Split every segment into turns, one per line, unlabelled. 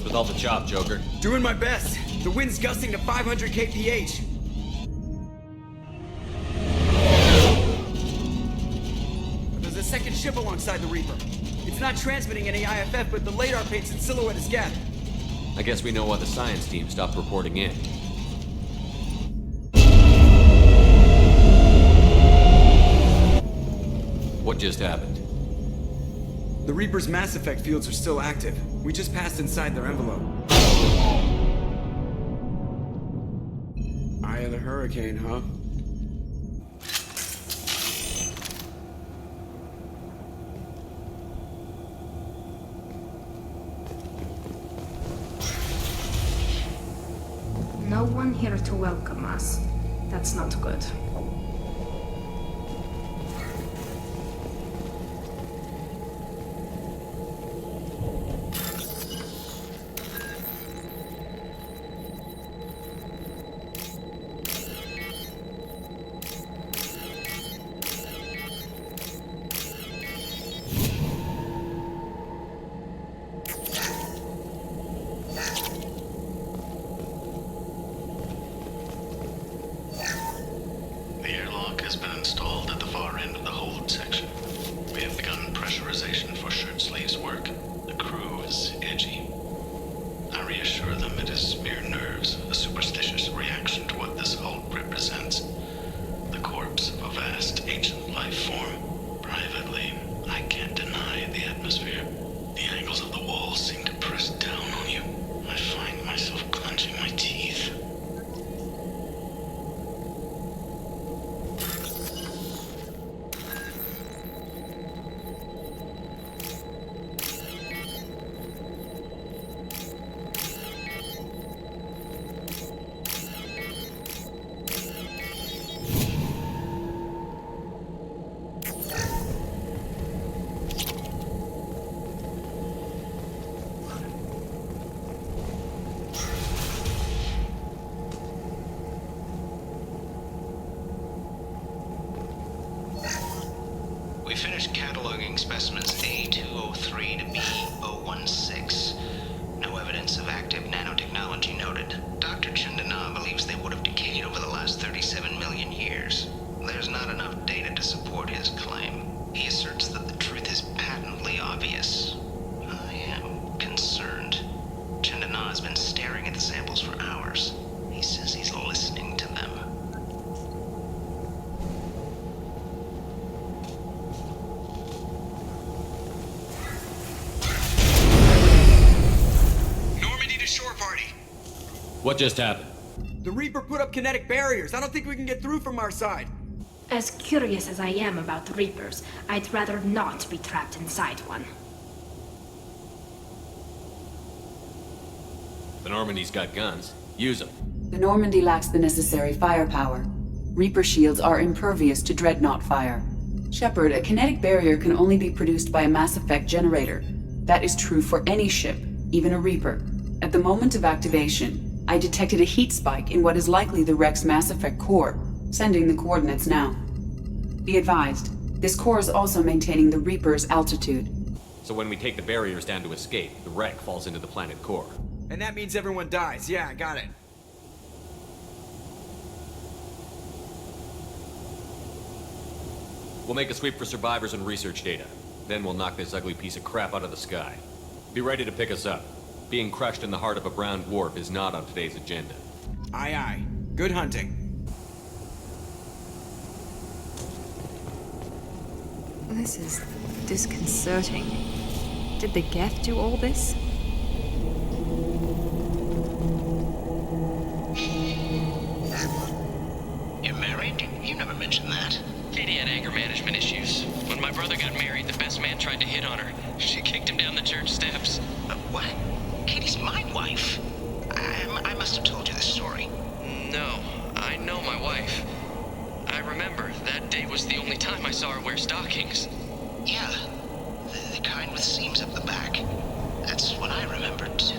What's with all the chop, Joker?
Doing my best. The wind's gusting to 500 kph. There's a second ship alongside the Reaper. It's not transmitting any IFF, but the radar paints its silhouette as Geth.
I guess we know why the science team stopped reporting in. What just happened?
The Reaper's Mass Effect fields are still active. We just passed inside their envelope. Eye of the Hurricane, huh?
No one here to welcome us. That's not good.
We finished cataloging specimens A203 to B016. No evidence of active nanotechnology noted. Dr. Chandana believes they would have decayed over the last 37 million years. There's not enough data to support his claim. He asserts that the truth is patently obvious. I am concerned. Chandana has been staring at the samples for hours. He says he's listening to them.
What just happened?
The Reaper put up kinetic barriers. I don't think we can get through from our side.
As curious as I am about the Reapers, I'd rather not be trapped inside one.
The Normandy's got guns. Use them.
The Normandy lacks the necessary firepower. Reaper shields are impervious to dreadnought fire. Shepard, a kinetic barrier can only be produced by a Mass Effect generator. That is true for any ship, even a Reaper. At the moment of activation, I detected a heat spike in what is likely the Rex Mass Effect core, sending the coordinates now. Be advised, this core is also maintaining the Reaper's altitude.
So when we take the barriers down to escape, the wreck falls into the planet core.
And that means everyone dies. Yeah, I got it.
We'll make a sweep for survivors and research data. Then we'll knock this ugly piece of crap out of the sky. Be ready to pick us up. Being crushed in the heart of a brown dwarf is not on today's agenda.
Aye, aye. Good hunting.
This is disconcerting. Did the Geth do all this?
You're married? You never mentioned that.
Katie had anger management issues. When my brother got married, the best man tried to hit on her. She kicked him down the church steps.
What? Katie's my wife. I must have told you this story.
No, I know my wife. I remember that day was the only time I saw her wear stockings.
Yeah, the kind with seams up the back. That's what I remember too.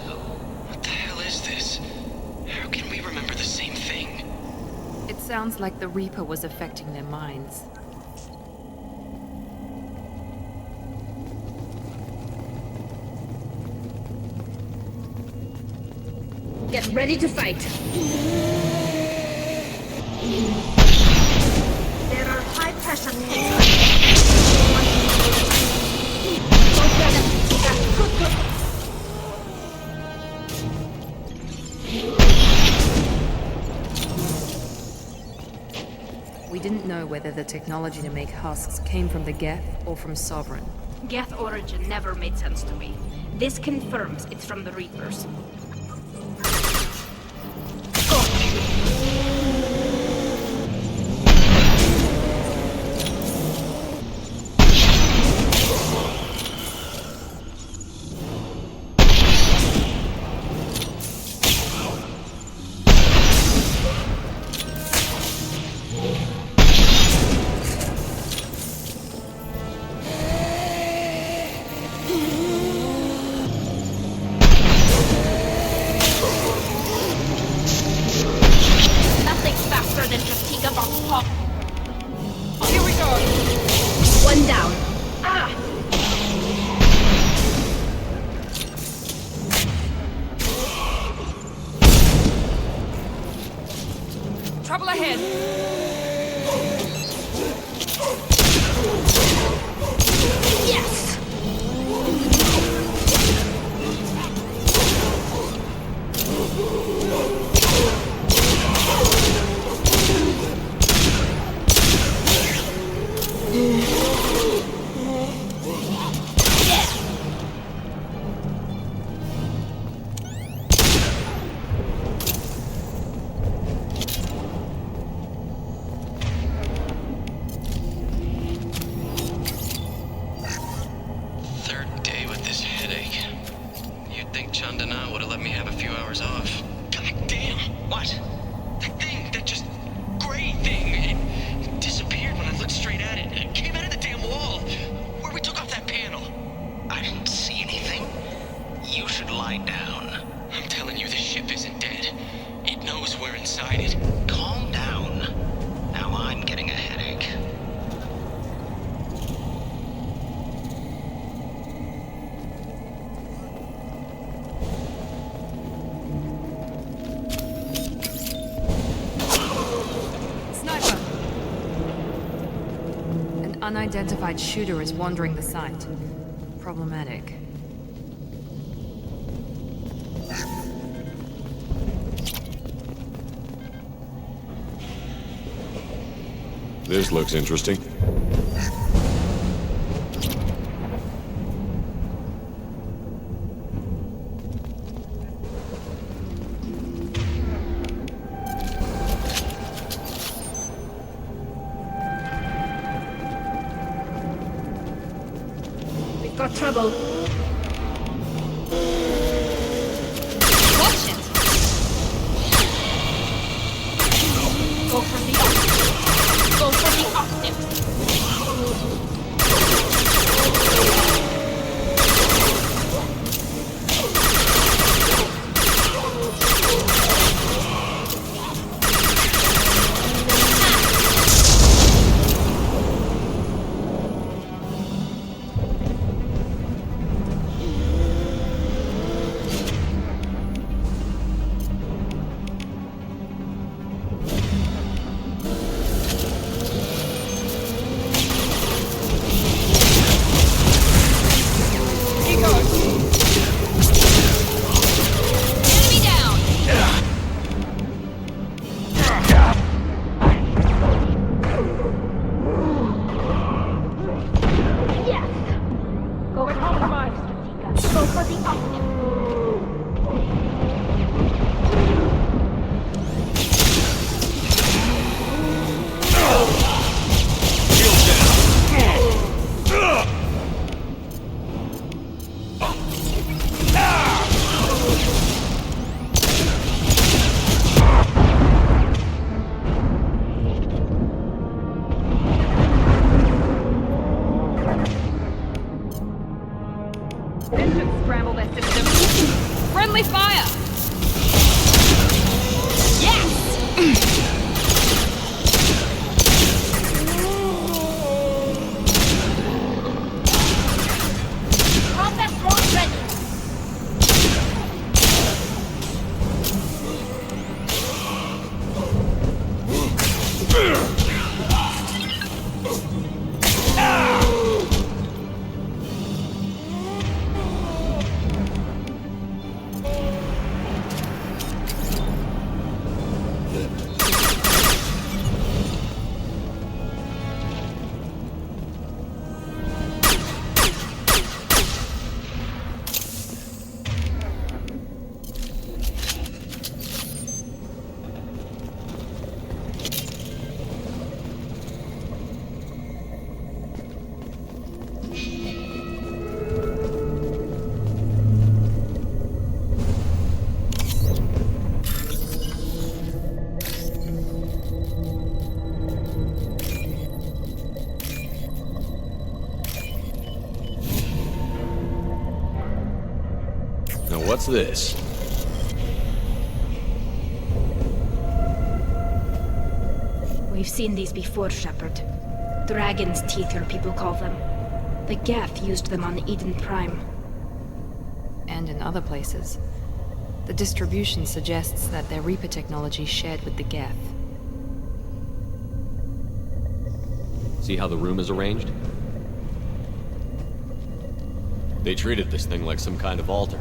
What the hell is this? How can we remember the same thing?
It sounds like the Reaper was affecting their minds.
Get ready to fight. There are high pressure pits. Go grab them. Good, good.
We didn't know whether the technology to make husks came from the Geth or from Sovereign.
Geth origin never made sense to me. This confirms it's from the Reapers. Nothing's faster than Katika Box Pop. Here we go. One down. Ah!
Trouble ahead!
Yes!
Third day with this headache. You'd think Chandana would have let me have a few hours off. God damn! What? That thing, that just gray thing, it disappeared when I looked straight at it. It came out of the damn wall, where we took off that panel.
I didn't see anything. You should lie down.
I'm telling you, this ship isn't dead. It knows we're inside it.
Calm down. Now I'm getting a headache.
Sniper! An unidentified shooter is wandering the site. Problematic.
This looks interesting.
We've got trouble.
Watch it!
Go for the octave. Go for the octave.
Friendly fire! Yes!
Combat drone ready.
What's this?
We've seen these before, Shepard. Dragon's teeth, your people call them. The Geth used them on Eden Prime.
And in other places. The distribution suggests that their Reaper technology shared with the Geth.
See how the room is arranged? They treated this thing like some kind of altar.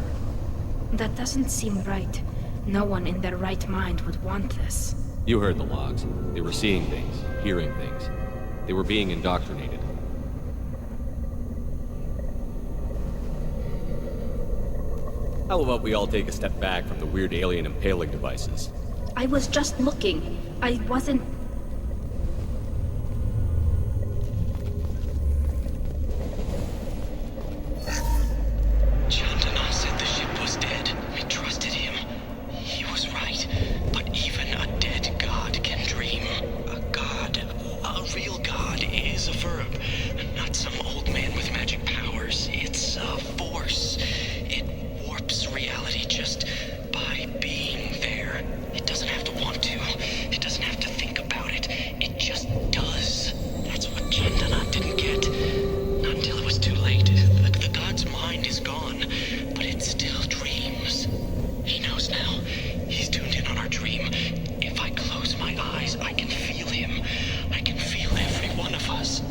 That doesn't seem right. No one in their right mind would want this.
You heard the logs. They were seeing things, hearing things. They were being indoctrinated. How about we all take a step back from the weird alien impaling devices?
I was just looking. I wasn't...
Chandana said the ship was dead. We trusted him. He was right. But even a dead god can dream. A god, a real god, is a verb. Not some old man with magic powers. It's a force. It warps reality just by being there. It doesn't have to want to. It doesn't have to think about it. It just does. That's what Chandana didn't get. Not until it was too late. The god's mind is gone, but it still dreams. He knows now. He's tuned in on our dream. If I close my eyes, I can feel him. I can feel every one of us.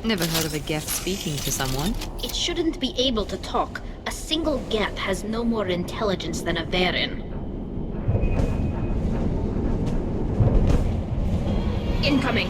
Never heard of a Geth speaking to someone.
It shouldn't be able to talk. A single Geth has no more intelligence than a Varen. Incoming!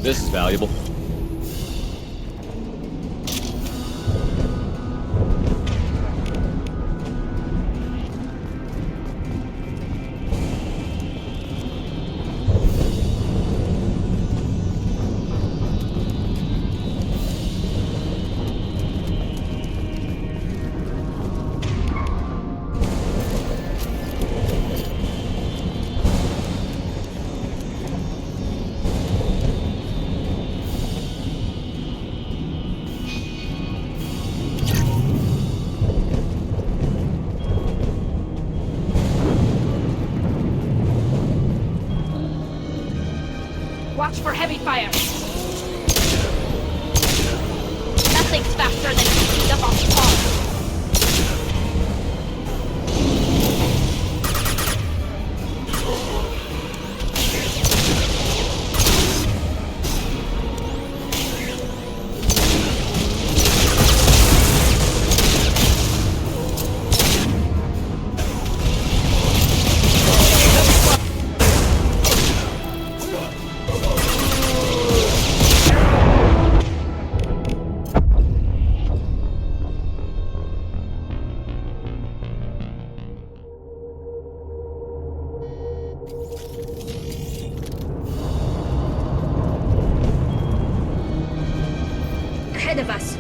This is valuable.
Watch for heavy fire. Nothing's faster than speed up on spot. Ahead of us.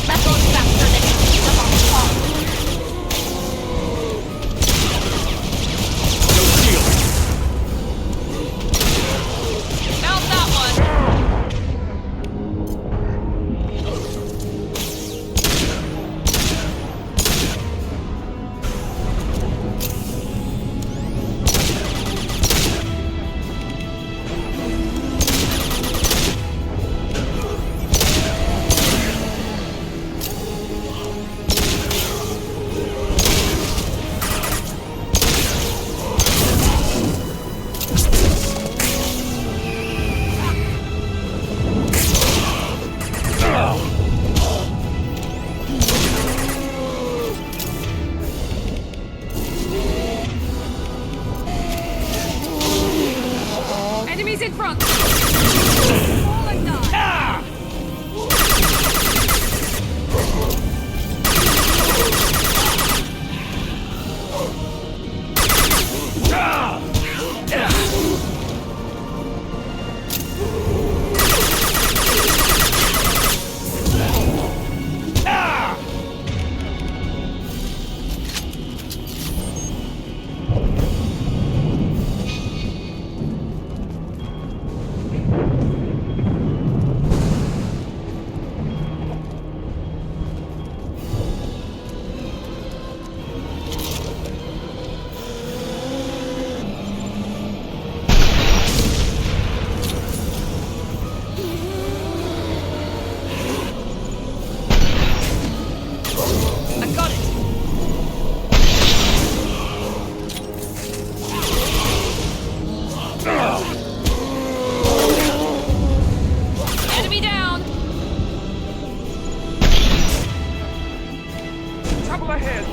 That goes faster than speed up on spot. Found that one. Enemies in front! Fall and die! Enemy down!
Trouble ahead!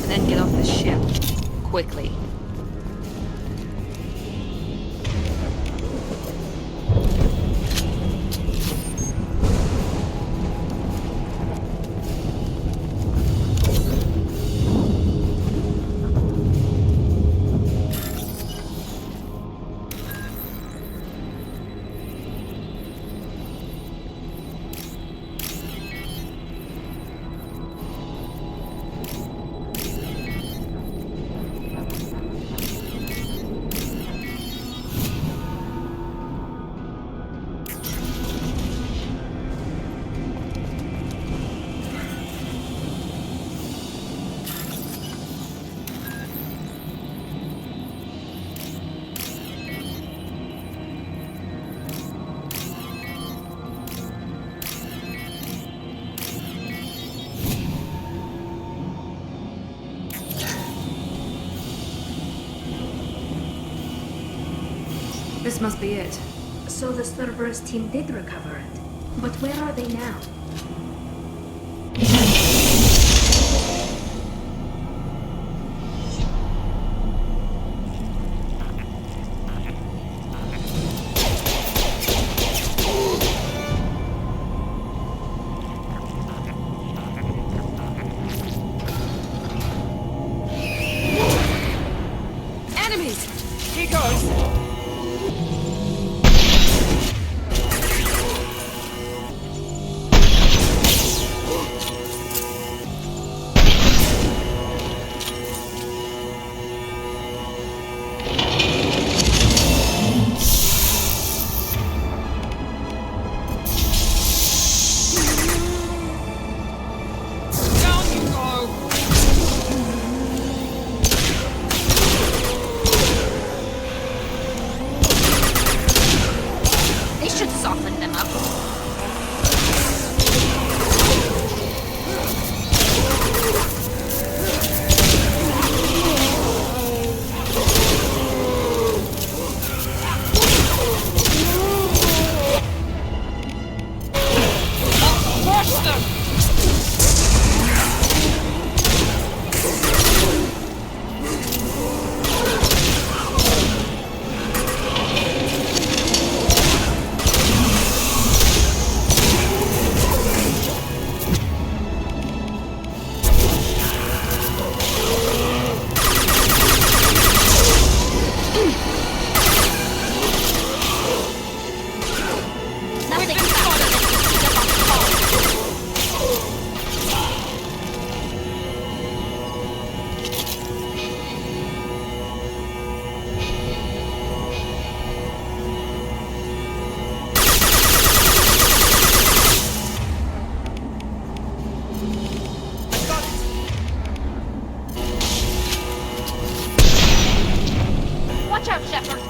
and then get off the ship. Quickly. This must be it.
So the Cerberus team did recover it. But where are they now?
Enemies!
Here goes!
They should soften them up. Nothing harder than to beat up on the call.
I got it!
Watch out, Shepard!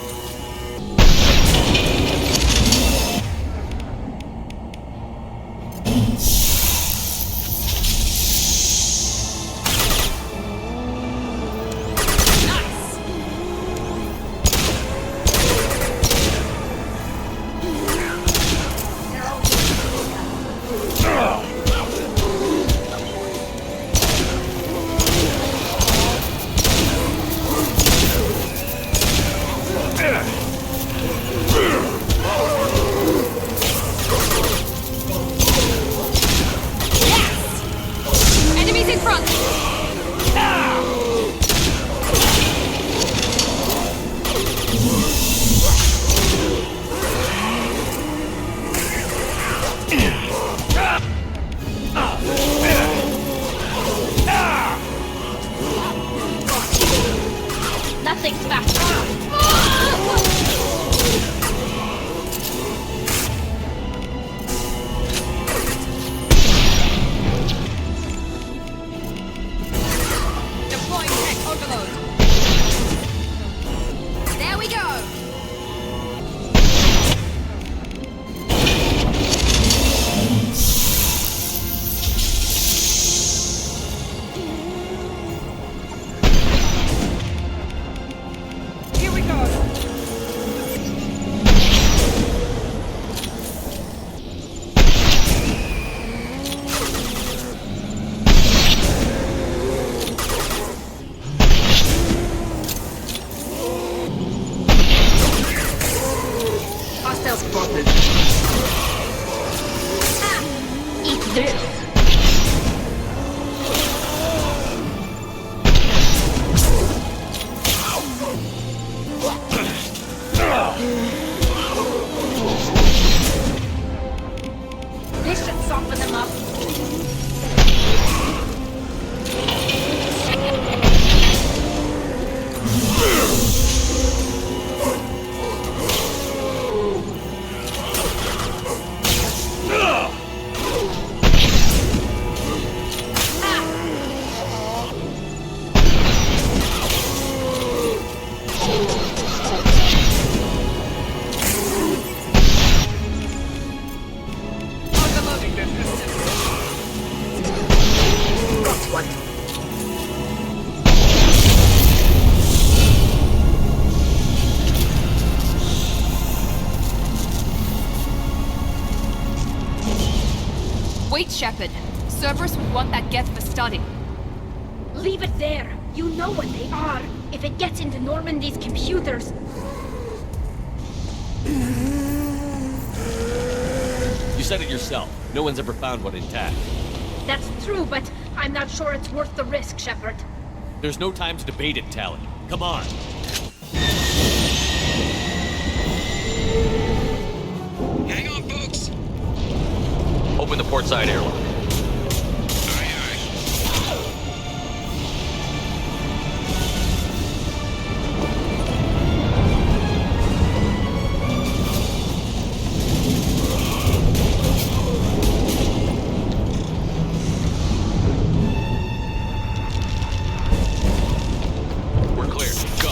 Enemies in front!
Nothing's faster.
Deploying tech overload. There we go!
Here we go!
Wait, Shepard. Cerberus would want that Geth for study.
Leave it there. You know what they are. If it gets into Normandy's computers...
You said it yourself. No one's ever found one intact.
That's true, but I'm not sure it's worth the risk, Shepard.
There's no time to debate it, Tali. Come on.
Hang on, folks.
Open the port side airlock.
Aye, aye.
We're clear. Go.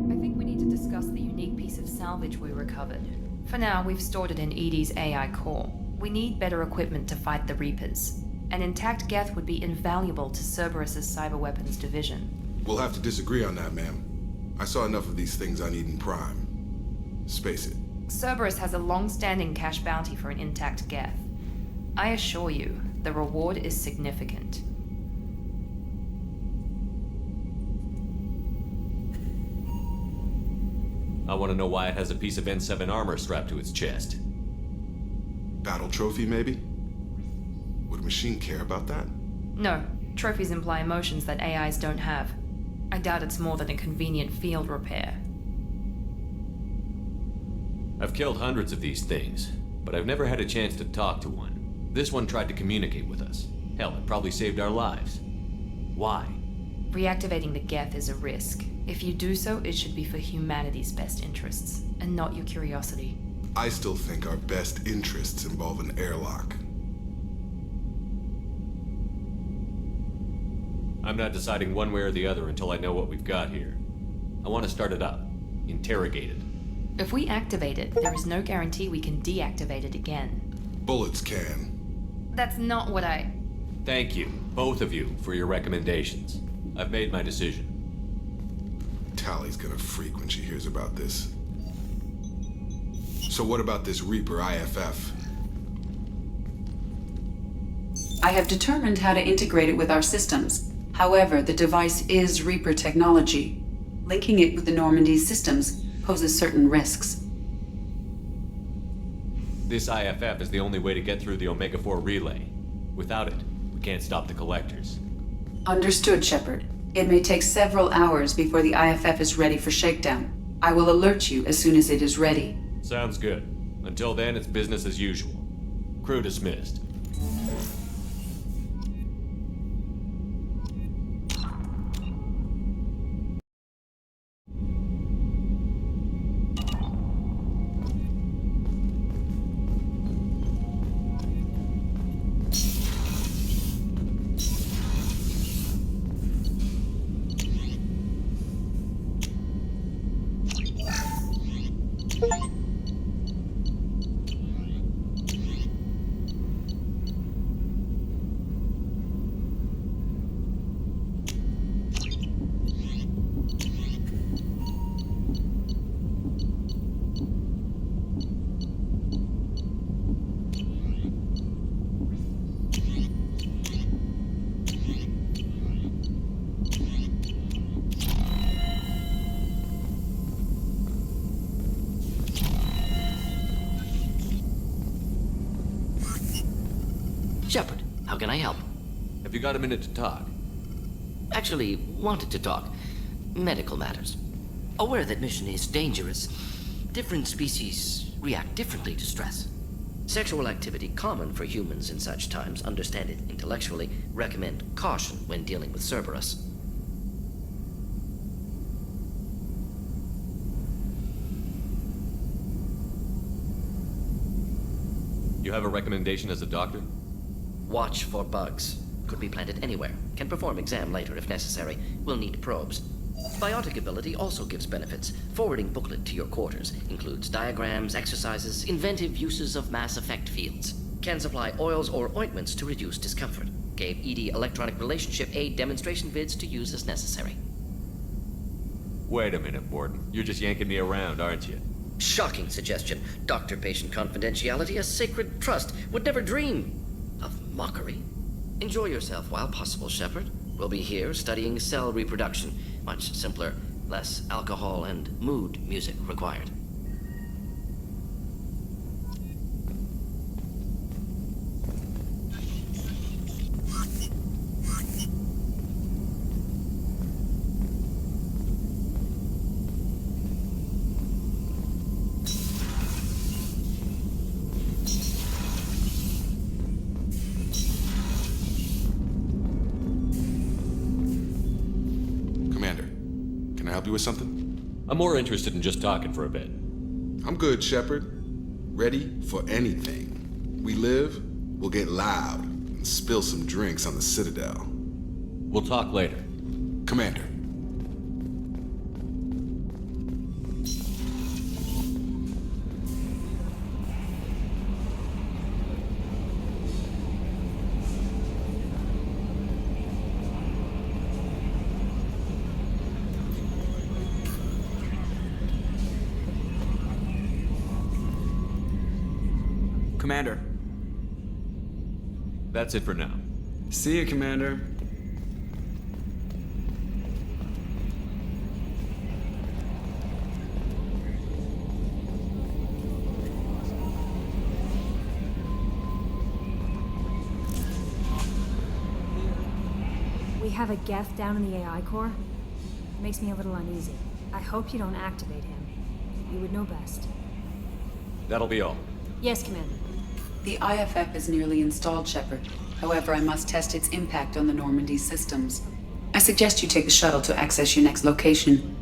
I think we need to discuss the unique piece of salvage we recovered. For now, we've stored it in EDI's AI core. We need better equipment to fight the Reapers. An intact Geth would be invaluable to Cerberus's cyber weapons division.
We'll have to disagree on that, ma'am. I saw enough of these things on Eden Prime. Space it.
Cerberus has a long-standing cash bounty for an intact Geth. I assure you, the reward is significant.
I want to know why it has a piece of N7 armor strapped to its chest.
Battle trophy, maybe? Would a machine care about that?
No, trophies imply emotions that AIs don't have. I doubt it's more than a convenient field repair.
I've killed hundreds of these things, but I've never had a chance to talk to one. This one tried to communicate with us. Hell, it probably saved our lives. Why?
Reactivating the Geth is a risk. If you do so, it should be for humanity's best interests, and not your curiosity.
I still think our best interests involve an airlock.
I'm not deciding one way or the other until I know what we've got here. I want to start it up. Interrogate it.
If we activate it, there is no guarantee we can deactivate it again.
Bullets can.
That's not what I...
Thank you, both of you, for your recommendations. I've made my decision.
Tali's gonna freak when she hears about this. So what about this Reaper IFF?
I have determined how to integrate it with our systems. However, the device is Reaper technology. Linking it with the Normandy's systems poses certain risks.
This IFF is the only way to get through the Omega-4 relay. Without it, we can't stop the collectors.
Understood, Shepard. It may take several hours before the IFF is ready for shakedown. I will alert you as soon as it is ready.
Sounds good. Until then, it's business as usual. Crew dismissed.
Shepard, how can I help?
Have you got a minute to talk?
Actually, wanted to talk. Medical matters. Aware that mission is dangerous. Different species react differently to stress. Sexual activity common for humans in such times. Understand it intellectually. Recommend caution when dealing with Cerberus.
You have a recommendation as a doctor?
Watch for bugs. Could be planted anywhere. Can perform exam later if necessary. We'll need probes. Biotic ability also gives benefits. Forwarding booklet to your quarters includes diagrams, exercises, inventive uses of mass effect fields. Can supply oils or ointments to reduce discomfort. Gave ED Electronic Relationship Aid demonstration vids to use as necessary.
Wait a minute, Warden. You're just yanking me around, aren't you?
Shocking suggestion. Doctor-patient confidentiality, a sacred trust. Would never dream of mockery. Enjoy yourself while possible, Shepard. We'll be here studying cell reproduction. Much simpler, less alcohol and mood music required.
Commander, can I help you with something?
I'm more interested in just talking for a bit.
I'm good, Shepard. Ready for anything. We live, we'll get loud, and spill some drinks on the Citadel.
We'll talk later.
Commander.
Commander.
That's it for now.
See you, Commander.
We have a Geth down in the AI core. Makes me a little uneasy. I hope you don't activate him. You would know best.
That'll be all.
Yes, Commander.
The IFF is nearly installed, Shepard. However, I must test its impact on the Normandy systems. I suggest you take the shuttle to access your next location.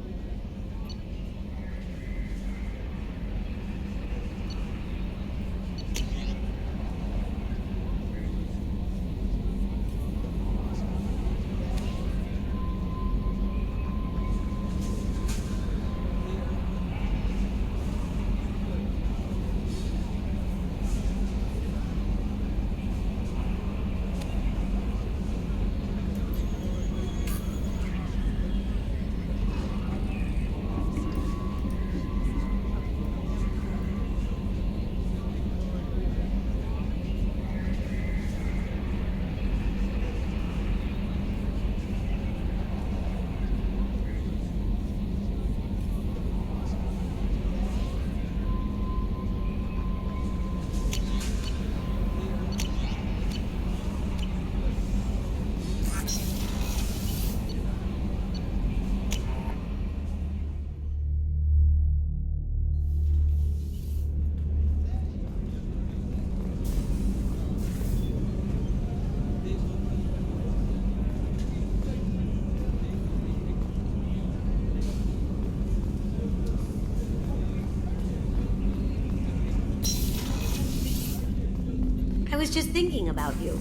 I was just thinking about you.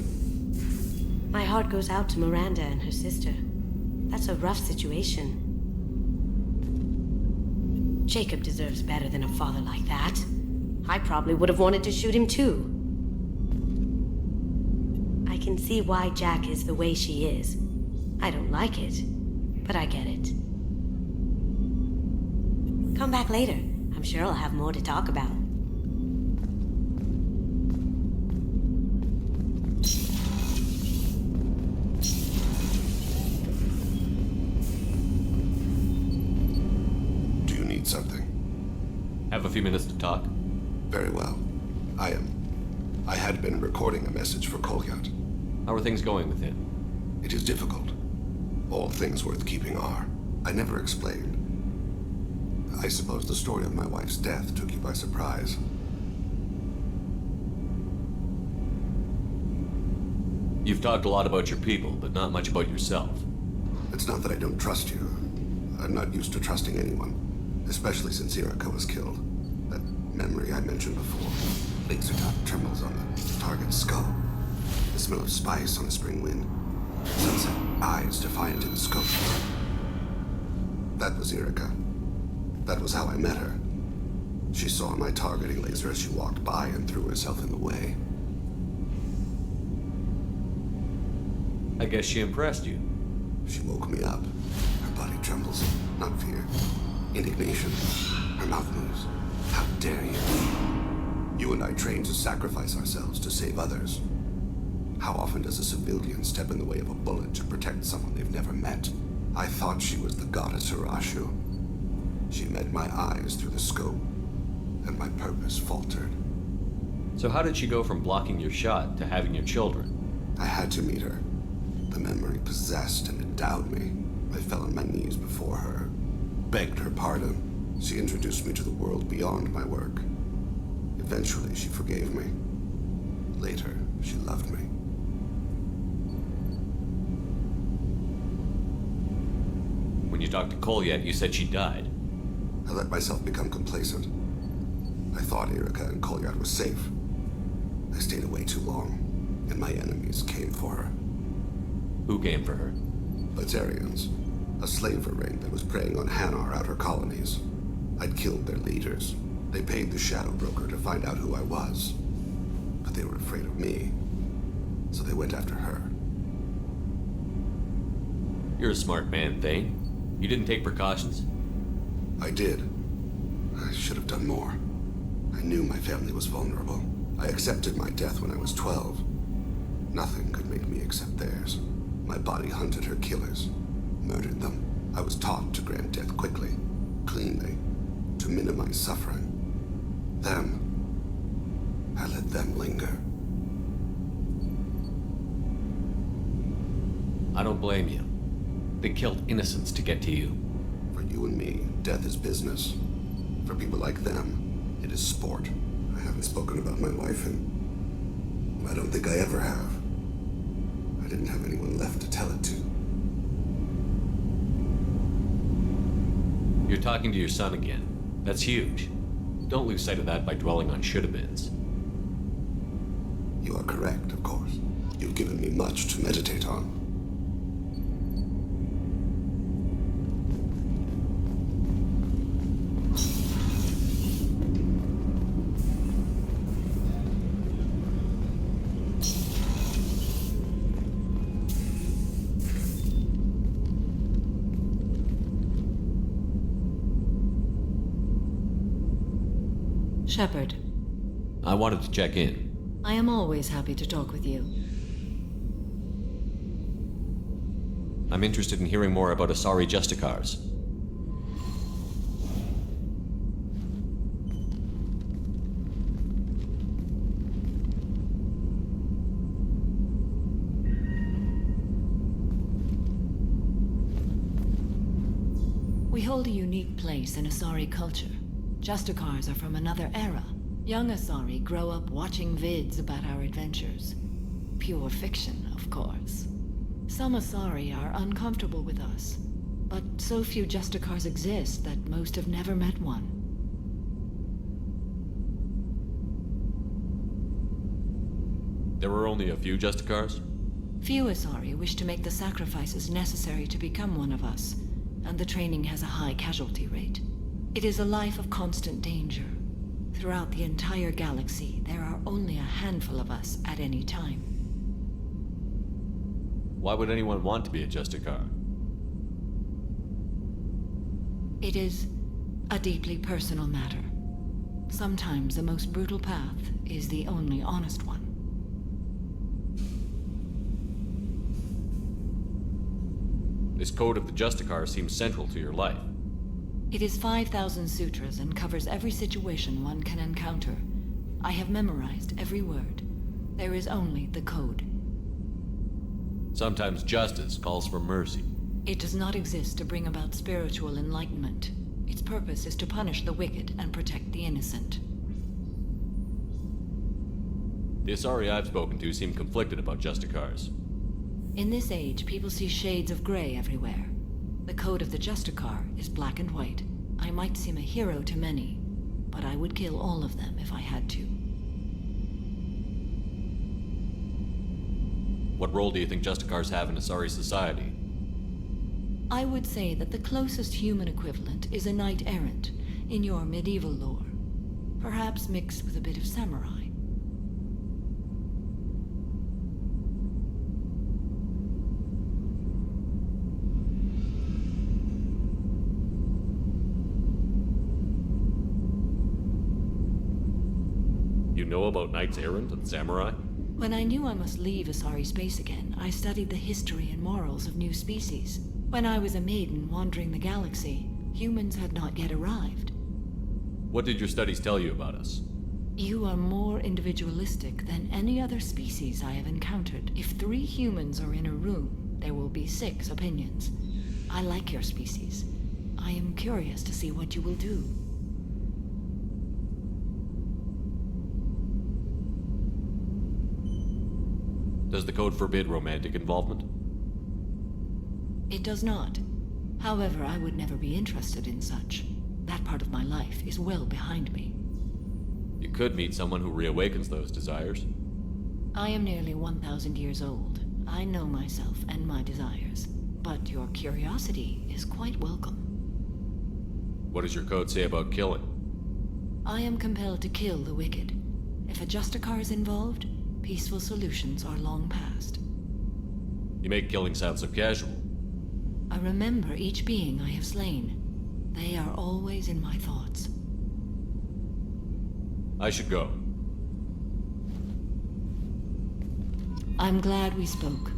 My heart goes out to Miranda and her sister. That's a rough situation. Jacob deserves better than a father like that. I probably would have wanted to shoot him too. I can see why Jack is the way she is. I don't like it, but I get it. Come back later. I'm sure I'll have more to talk about.
Something.
Have a few minutes to talk?
Very well. I had been recording a message for Kolyat.
How are things going with him?
It is difficult. All things worth keeping are. I never explained. I suppose the story of my wife's death took you by surprise.
You've talked a lot about your people, but not much about yourself.
It's not that I don't trust you. I'm not used to trusting anyone. Especially since Irika was killed. That memory I mentioned before. Laser dot trembles on the target's skull. The smell of spice on a spring wind. Sunset eyes defiant in the scope. That was Irika. That was how I met her. She saw my targeting laser as she walked by and threw herself in the way.
I guess she impressed you.
She woke me up. Her body trembles. Not fear. Indignation. Her mouth moves. How dare you? You and I trained to sacrifice ourselves to save others. How often does a civilian step in the way of a bullet to protect someone they've never met? I thought she was the goddess Hirashu. She met my eyes through the scope, and my purpose faltered.
So how did she go from blocking your shot to having your children?
I had to meet her. The memory possessed and endowed me. I fell on my knees before her, begged her pardon. She introduced me to the world beyond my work. Eventually, she forgave me. Later, she loved me.
When you talked to Kolyat, you said she died.
I let myself become complacent. I thought Irika and Kolyat were safe. I stayed away too long, and my enemies came for her.
Who came for her?
Batarians. A slaver ring that was preying on Hanar outer colonies. I'd killed their leaders. They paid the Shadow Broker to find out who I was. But they were afraid of me, so they went after her.
You're a smart man, Thane. You didn't take precautions?
I did. I should have done more. I knew my family was vulnerable. I accepted my death when I was 12. Nothing could make me accept theirs. My body hunted her killers, murdered them. I was taught to grant death quickly, cleanly, to minimize suffering. I let them linger.
I don't blame you. They killed innocents to get to you.
For you and me, death is business. For people like them, it is sport. I haven't spoken about my wife, and I don't think I ever have. I didn't have anyone left to tell it to.
You're talking to your son again. That's huge. Don't lose sight of that by dwelling on should-have-beens.
You are correct, of course. You've given me much to meditate on.
Shepard.
I wanted to check in.
I am always happy to talk with you.
I'm interested in hearing more about Asari Justicars.
We hold a unique place in Asari culture. Justicars are from another era. Young Asari grow up watching vids about our adventures. Pure fiction, of course. Some Asari are uncomfortable with us, but so few Justicars exist that most have never met one.
There were only a few Justicars?
Few Asari wish to make the sacrifices necessary to become one of us, and the training has a high casualty rate. It is a life of constant danger. Throughout the entire galaxy, there are only a handful of us at any time.
Why would anyone want to be a Justicar?
It is a deeply personal matter. Sometimes the most brutal path is the only honest one.
This code of the Justicar seems central to your life.
It is 5,000 sutras and covers every situation one can encounter. I have memorized every word. There is only the code.
Sometimes justice calls for mercy.
It does not exist to bring about spiritual enlightenment. Its purpose is to punish the wicked and protect the innocent.
The Asari I've spoken to seem conflicted about Justicars.
In this age, people see shades of gray everywhere. The code of the Justicar is black and white. I might seem a hero to many, but I would kill all of them if I had to.
What role do you think Justicars have in Asari society?
I would say that the closest human equivalent is a knight-errant in your medieval lore. Perhaps mixed with a bit of samurai.
You know about knights errant and samurai?
When I knew I must leave Asari space again, I studied the history and morals of new species. When I was a maiden wandering the galaxy, humans had not yet arrived.
What did your studies tell you about us?
You are more individualistic than any other species I have encountered. If 3 humans are in a room, there will be 6 opinions. I like your species. I am curious to see what you will do.
Does the code forbid romantic involvement?
It does not. However, I would never be interested in such. That part of my life is well behind me.
You could meet someone who reawakens those desires.
I am nearly 1,000 years old. I know myself and my desires. But your curiosity is quite welcome.
What does your code say about killing?
I am compelled to kill the wicked. If a Justicar is involved, peaceful solutions are long past.
You make killing sound so casual.
I remember each being I have slain. They are always in my thoughts.
I should go.
I'm glad we spoke.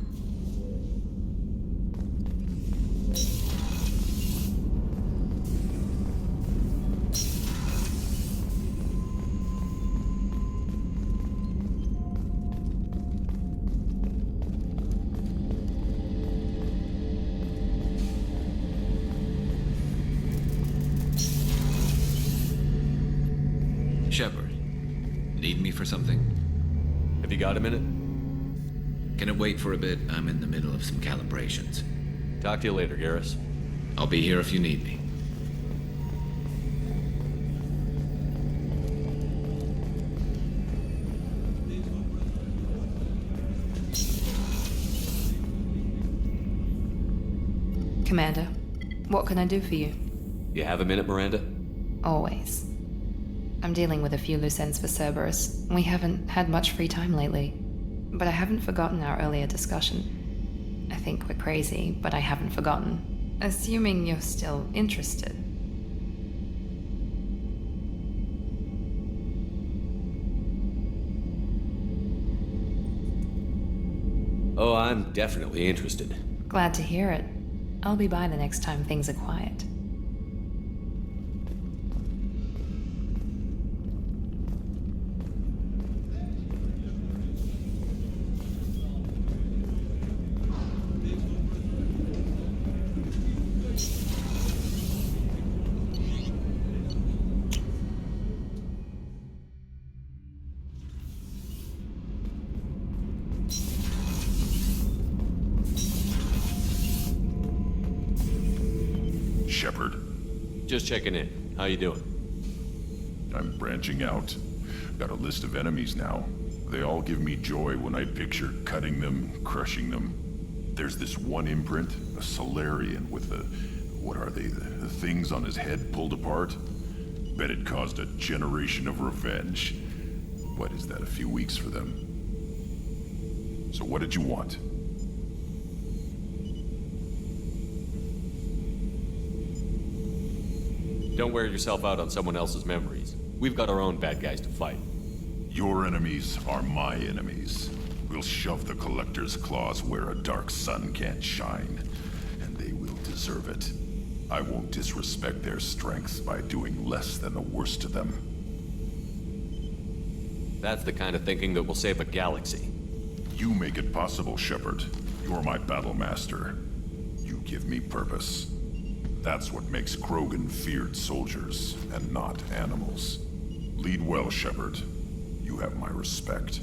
Shepard, need me for something?
Have you got a minute?
Can it wait for a bit? I'm in the middle of some calibrations.
Talk to you later, Garrus.
I'll be here if you need me.
Commander, what can I do for you?
You have a minute, Miranda?
Always. I'm dealing with a few loose ends for Cerberus. We haven't had much free time lately. But I haven't forgotten our earlier discussion. I think we're crazy, but I haven't forgotten. Assuming you're still interested.
Oh, I'm definitely interested.
Glad to hear it. I'll be by the next time things are quiet.
Shepard.
Just checking in. How you doing?
I'm branching out. Got a list of enemies now. They all give me joy when I picture cutting them, crushing them. There's this one imprint, a Solarian with the... what are they? The things on his head pulled apart? Bet it caused a generation of revenge. What is that, a few weeks for them? So what did you want?
Don't wear yourself out on someone else's memories. We've got our own bad guys to fight.
Your enemies are my enemies. We'll shove the Collector's claws where a dark sun can't shine, and they will deserve it. I won't disrespect their strengths by doing less than the worst to them.
That's the kind of thinking that will save a galaxy.
You make it possible, Shepard. You're my battle master. You give me purpose. That's what makes Krogan feared soldiers, and not animals. Lead well, Shepard. You have my respect.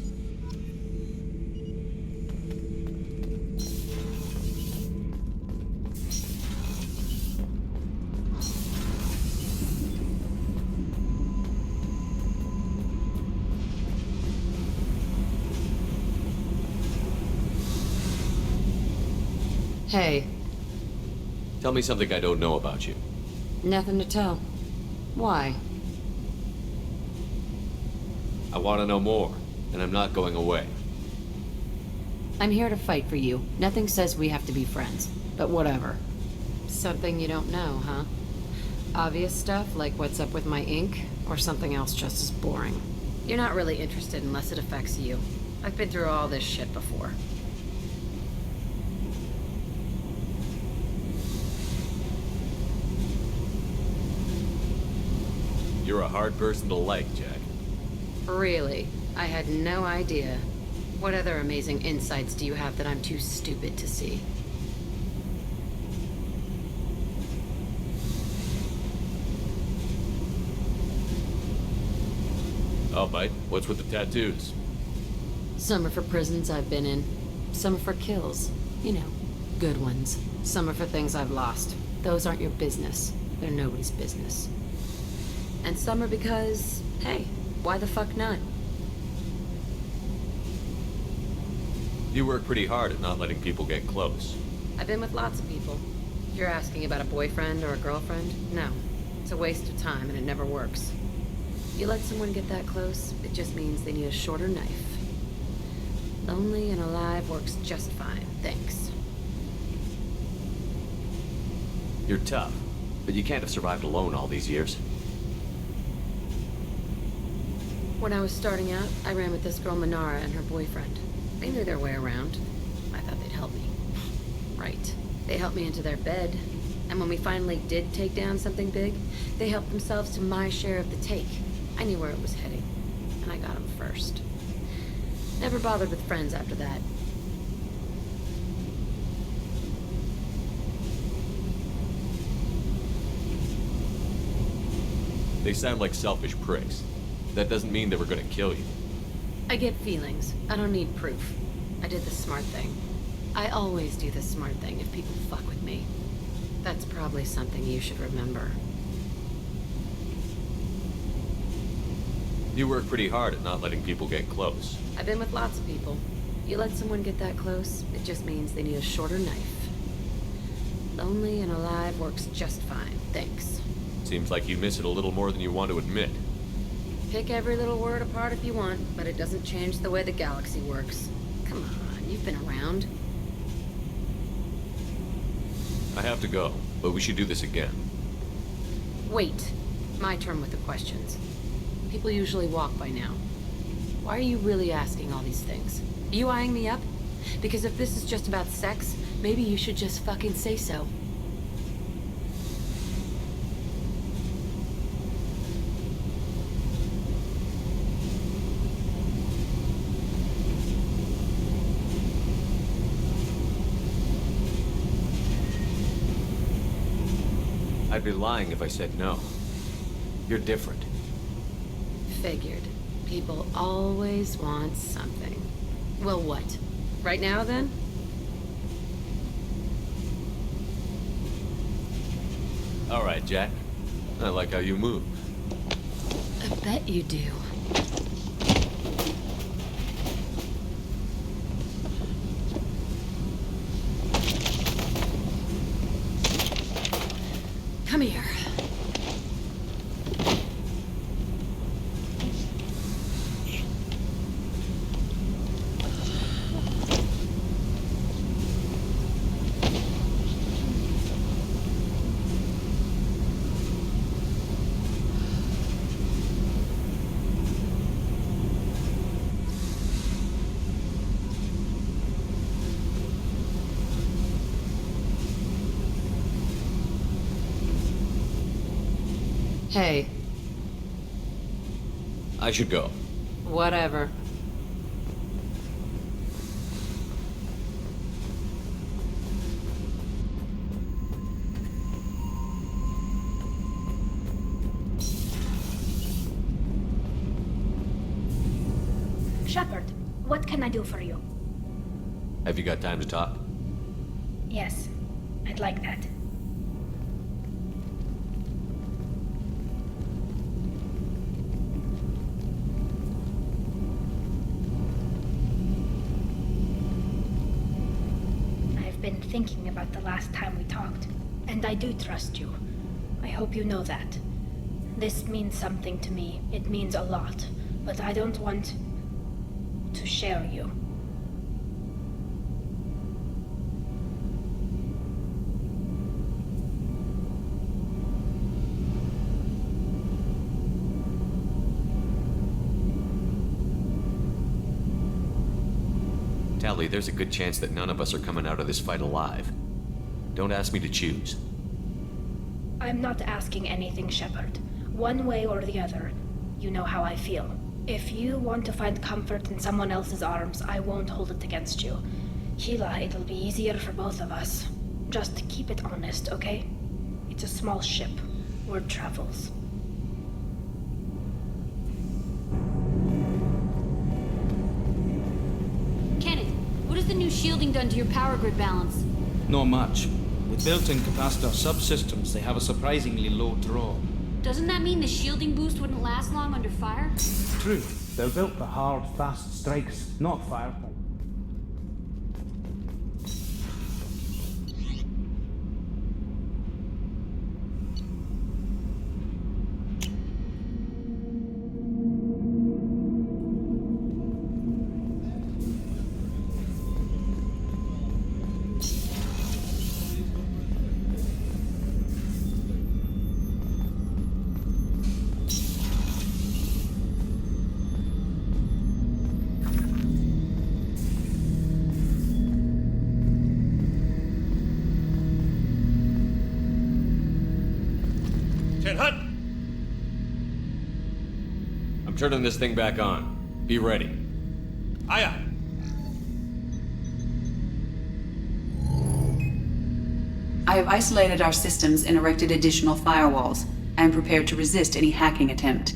Hey.
Tell me something I don't know about you.
Nothing to tell. Why?
I want to know more, and I'm not going away.
I'm here to fight for you. Nothing says we have to be friends, but whatever. Something you don't know, huh? Obvious stuff, like what's up with my ink, or something else just as boring? You're not really interested unless it affects you. I've been through all this shit before.
You're a hard person to like, Jack.
Really? I had no idea. What other amazing insights do you have that I'm too stupid to see?
I'll bite. What's with the tattoos?
Some are for prisons I've been in. Some are for kills. You know, good ones. Some are for things I've lost. Those aren't your business. They're nobody's business. And some are because, hey, why the fuck not?
You work pretty hard at not letting people get close.
I've been with lots of people. If you're asking about a boyfriend or a girlfriend, no. It's a waste of time and it never works. You let someone get that close, it just means they need a shorter knife. Lonely and alive works just fine, thanks.
You're tough, but you can't have survived alone all these years.
When I was starting out, I ran with this girl Minara and her boyfriend. They knew their way around. I thought they'd help me. Right. They helped me into their bed. And when we finally did take down something big, they helped themselves to my share of the take. I knew where it was heading, and I got them first. Never bothered with friends after that.
They sound like selfish pricks. That doesn't mean they were gonna kill you.
I get feelings. I don't need proof. I did the smart thing. I always do the smart thing if people fuck with me. That's probably something you should remember.
You work pretty hard at not letting people get close.
I've been with lots of people. You let someone get that close, it just means they need a shorter knife. Lonely and alive works just fine, thanks.
Seems like you miss it a little more than you want to admit.
Pick every little word apart if you want, but it doesn't change the way the galaxy works. Come on, you've been around.
I have to go, but we should do this again.
Wait. My turn with the questions. People usually walk by now. Why are you really asking all these things? Are you eyeing me up? Because if this is just about sex, maybe you should just fucking say so.
I'd be lying if I said no. You're different.
Figured. People always want something. Well, what? Right now, then?
All right, Jack. I like how you move.
I bet you do. Come here. Hey.
I should go.
Whatever.
Shepard, what can I do for you?
Have you got time to talk?
Yes, I'd like that. I've been thinking about the last time we talked. And I do trust you. I hope you know that. This means something to me. It means a lot. But I don't want to share you.
Tali, there's a good chance that none of us are coming out of this fight alive. Don't ask me to choose.
I'm not asking anything, Shepard. One way or the other, you know how I feel. If you want to find comfort in someone else's arms, I won't hold it against you. Hila, it'll be easier for both of us. Just keep it honest, okay? It's a small ship. Word travels.
Kenneth, what has the new shielding done to your power grid balance?
Not much. With built-in capacitor subsystems, they have a surprisingly low draw.
Doesn't that mean the shielding boost wouldn't last long under fire?
True. They're built for hard, fast strikes, not firepower.
I'm turning this thing back on. Be ready.
Aye, aye.
I have isolated our systems and erected additional firewalls. I am prepared to resist any hacking attempt.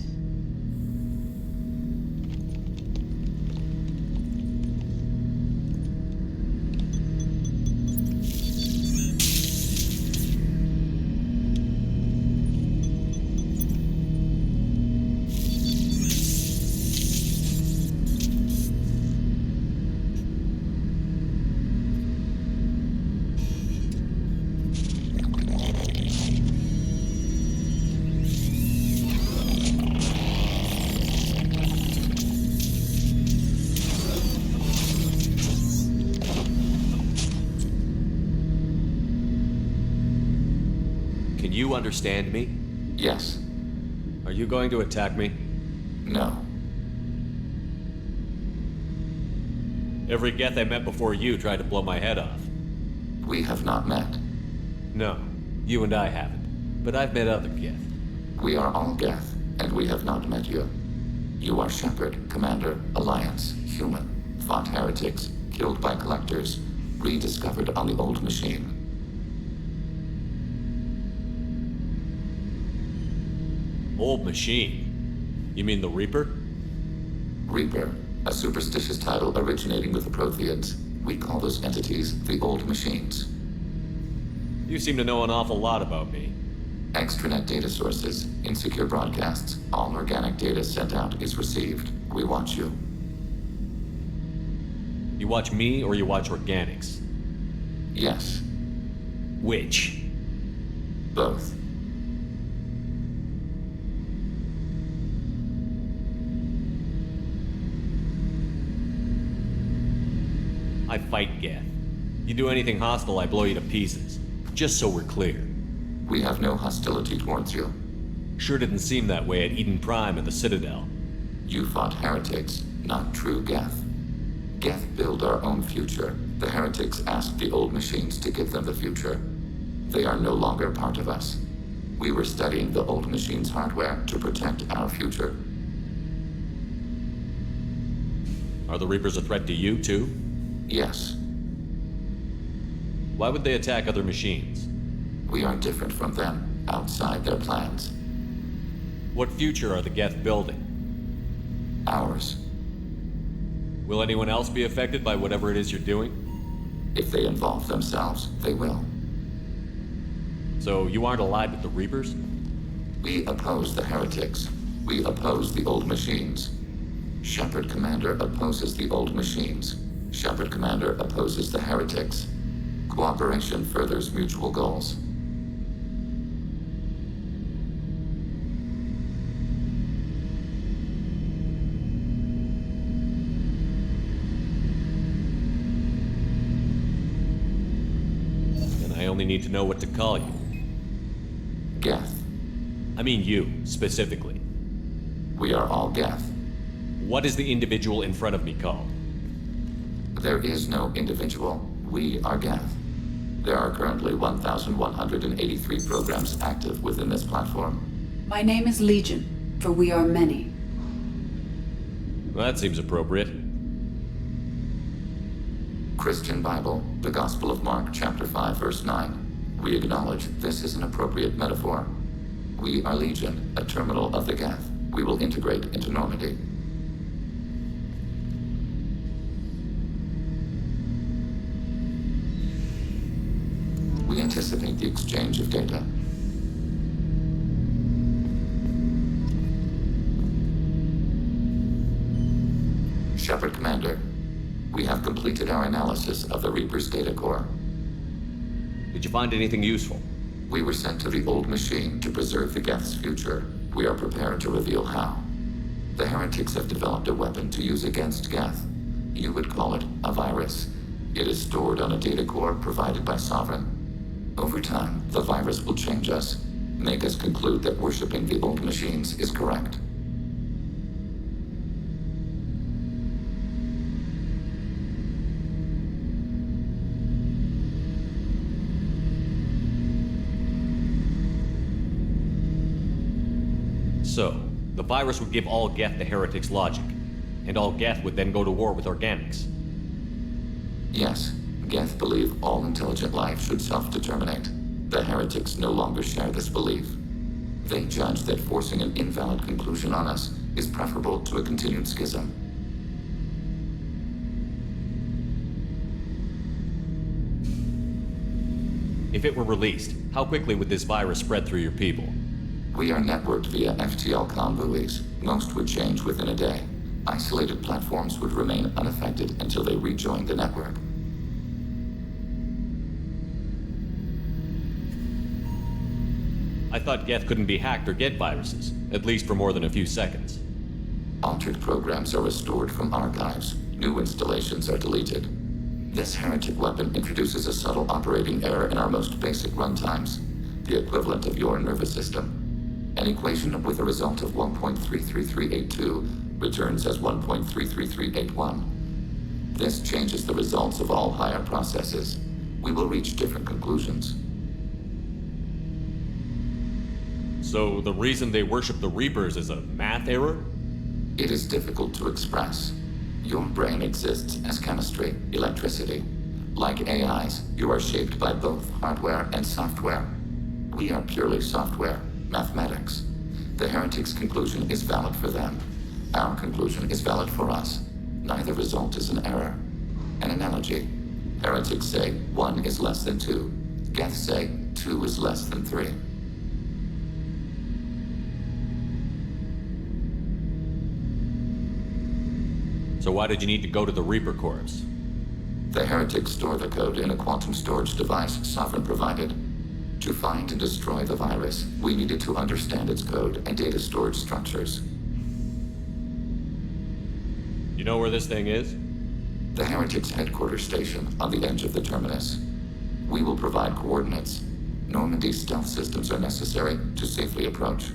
Can you understand me?
Yes.
Are you going to attack me?
No.
Every Geth I met before you tried to blow my head off.
We have not met.
No, you and I haven't. But I've met other Geth.
We are all Geth, and we have not met you. You are Shepard, Commander, Alliance, human, fought heretics, killed by collectors, rediscovered on the old machine.
Old machine? You mean the Reaper?
Reaper, a superstitious title originating with the Protheans. We call those entities the Old Machines.
You seem to know an awful lot about me.
Extranet data sources, insecure broadcasts, all organic data sent out is received. We watch you.
You watch me or you watch organics?
Yes.
Which?
Both.
I fight Geth. You do anything hostile, I blow you to pieces. Just so we're clear.
We have no hostility towards you.
Sure didn't seem that way at Eden Prime and the Citadel.
You fought heretics, not true Geth. Geth build our own future. The heretics asked the old machines to give them the future. They are no longer part of us. We were studying the old machines' hardware to protect our future.
Are the Reapers a threat to you, too?
Yes.
Why would they attack other machines?
We are different from them, outside their plans.
What future are the Geth building?
Ours.
Will anyone else be affected by whatever it is you're doing?
If they involve themselves, they will.
So you aren't allied with the Reapers?
We oppose the heretics. We oppose the old machines. Shepard Commander opposes the old machines. Shepard Commander opposes the heretics. Cooperation furthers mutual goals.
only need to know what to call you.
Geth.
I mean you, specifically.
We are all Geth.
What is the individual in front of me called?
There is no individual. We are Geth. There are currently 1,183 programs active within this platform.
My name is Legion, for we are many.
Well, that seems appropriate.
Christian Bible, the Gospel of Mark, chapter 5, verse 9. We acknowledge this is an appropriate metaphor. We are Legion, a terminal of the Geth. We will integrate into Normandy. We anticipate the exchange of data. Shepard Commander, we have completed our analysis of the Reaper's data core.
Did you find anything useful?
We were sent to the old machine to preserve the Geth's future. We are prepared to reveal how. The heretics have developed a weapon to use against Geth. You would call it a virus. It is stored on a data core provided by Sovereign. Over time, the virus will change us, make us conclude that worshipping the old machines is correct.
So, the virus would give all Geth the heretics' logic, and all Geth would then go to war with organics.
Yes, Geth believe all intelligent life should self-determinate. The heretics no longer share this belief. They judge that forcing an invalid conclusion on us is preferable to a continued schism.
If it were released, how quickly would this virus spread through your people?
We are networked via FTL-COM buoys. Most would change within a day. Isolated platforms would remain unaffected until they rejoined the network.
I thought Geth couldn't be hacked or get viruses, at least for more than a few seconds.
Altered programs are restored from archives. New installations are deleted. This heretic weapon introduces a subtle operating error in our most basic runtimes, the equivalent of your nervous system. An equation with a result of 1.33382 returns as 1.33381. This changes the results of all higher processes. We will reach different conclusions.
So the reason they worship the Reapers is a math error?
It is difficult to express. Your brain exists as chemistry, electricity. Like AIs, you are shaped by both hardware and software. We are purely software, mathematics. The heretics' conclusion is valid for them. Our conclusion is valid for us. Neither result is an error. An analogy. Heretics say 1 is less than 2. Geth say 2 is less than 3.
So why did you need to go to the Reaper Corps?
The heretics store the code in a quantum storage device Sovereign provided. To find and destroy the virus, we needed to understand its code and data storage structures.
You know where this thing is?
The heretics' headquarters station on the edge of the terminus. We will provide coordinates. Normandy stealth systems are necessary to safely approach.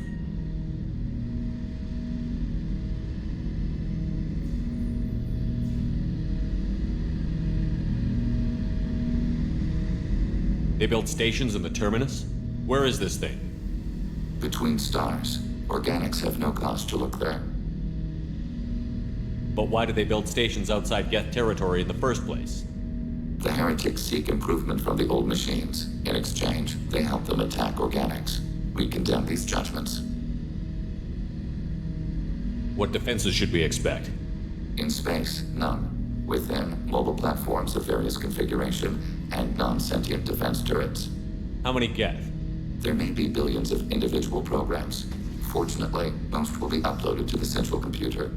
They built stations in the terminus? Where is this thing?
Between stars. Organics have no cause to look there.
But why did they build stations outside Geth territory in the first place?
The heretics seek improvement from the old machines. In exchange, they help them attack organics. We condemn these judgments.
What defenses should we expect?
In space, none. Within, mobile platforms of various configuration and non-sentient defense turrets.
How many Geth?
There may be billions of individual programs. Fortunately, most will be uploaded to the central computer.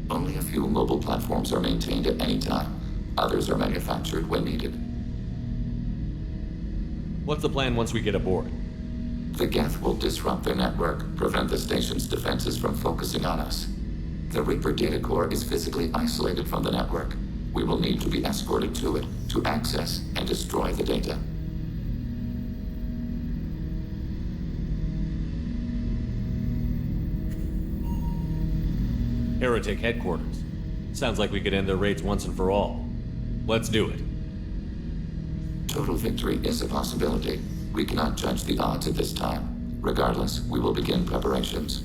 Only a few mobile platforms are maintained at any time. Others are manufactured when needed.
What's the plan once we get aboard?
The Geth will disrupt their network, prevent the station's defenses from focusing on us. The Reaper data core is physically isolated from the network. We will need to be escorted to it to access and destroy the data.
Heretic headquarters. Sounds like we could end their raids once and for all. Let's do it.
Total victory is a possibility. We cannot judge the odds at this time. Regardless, we will begin preparations.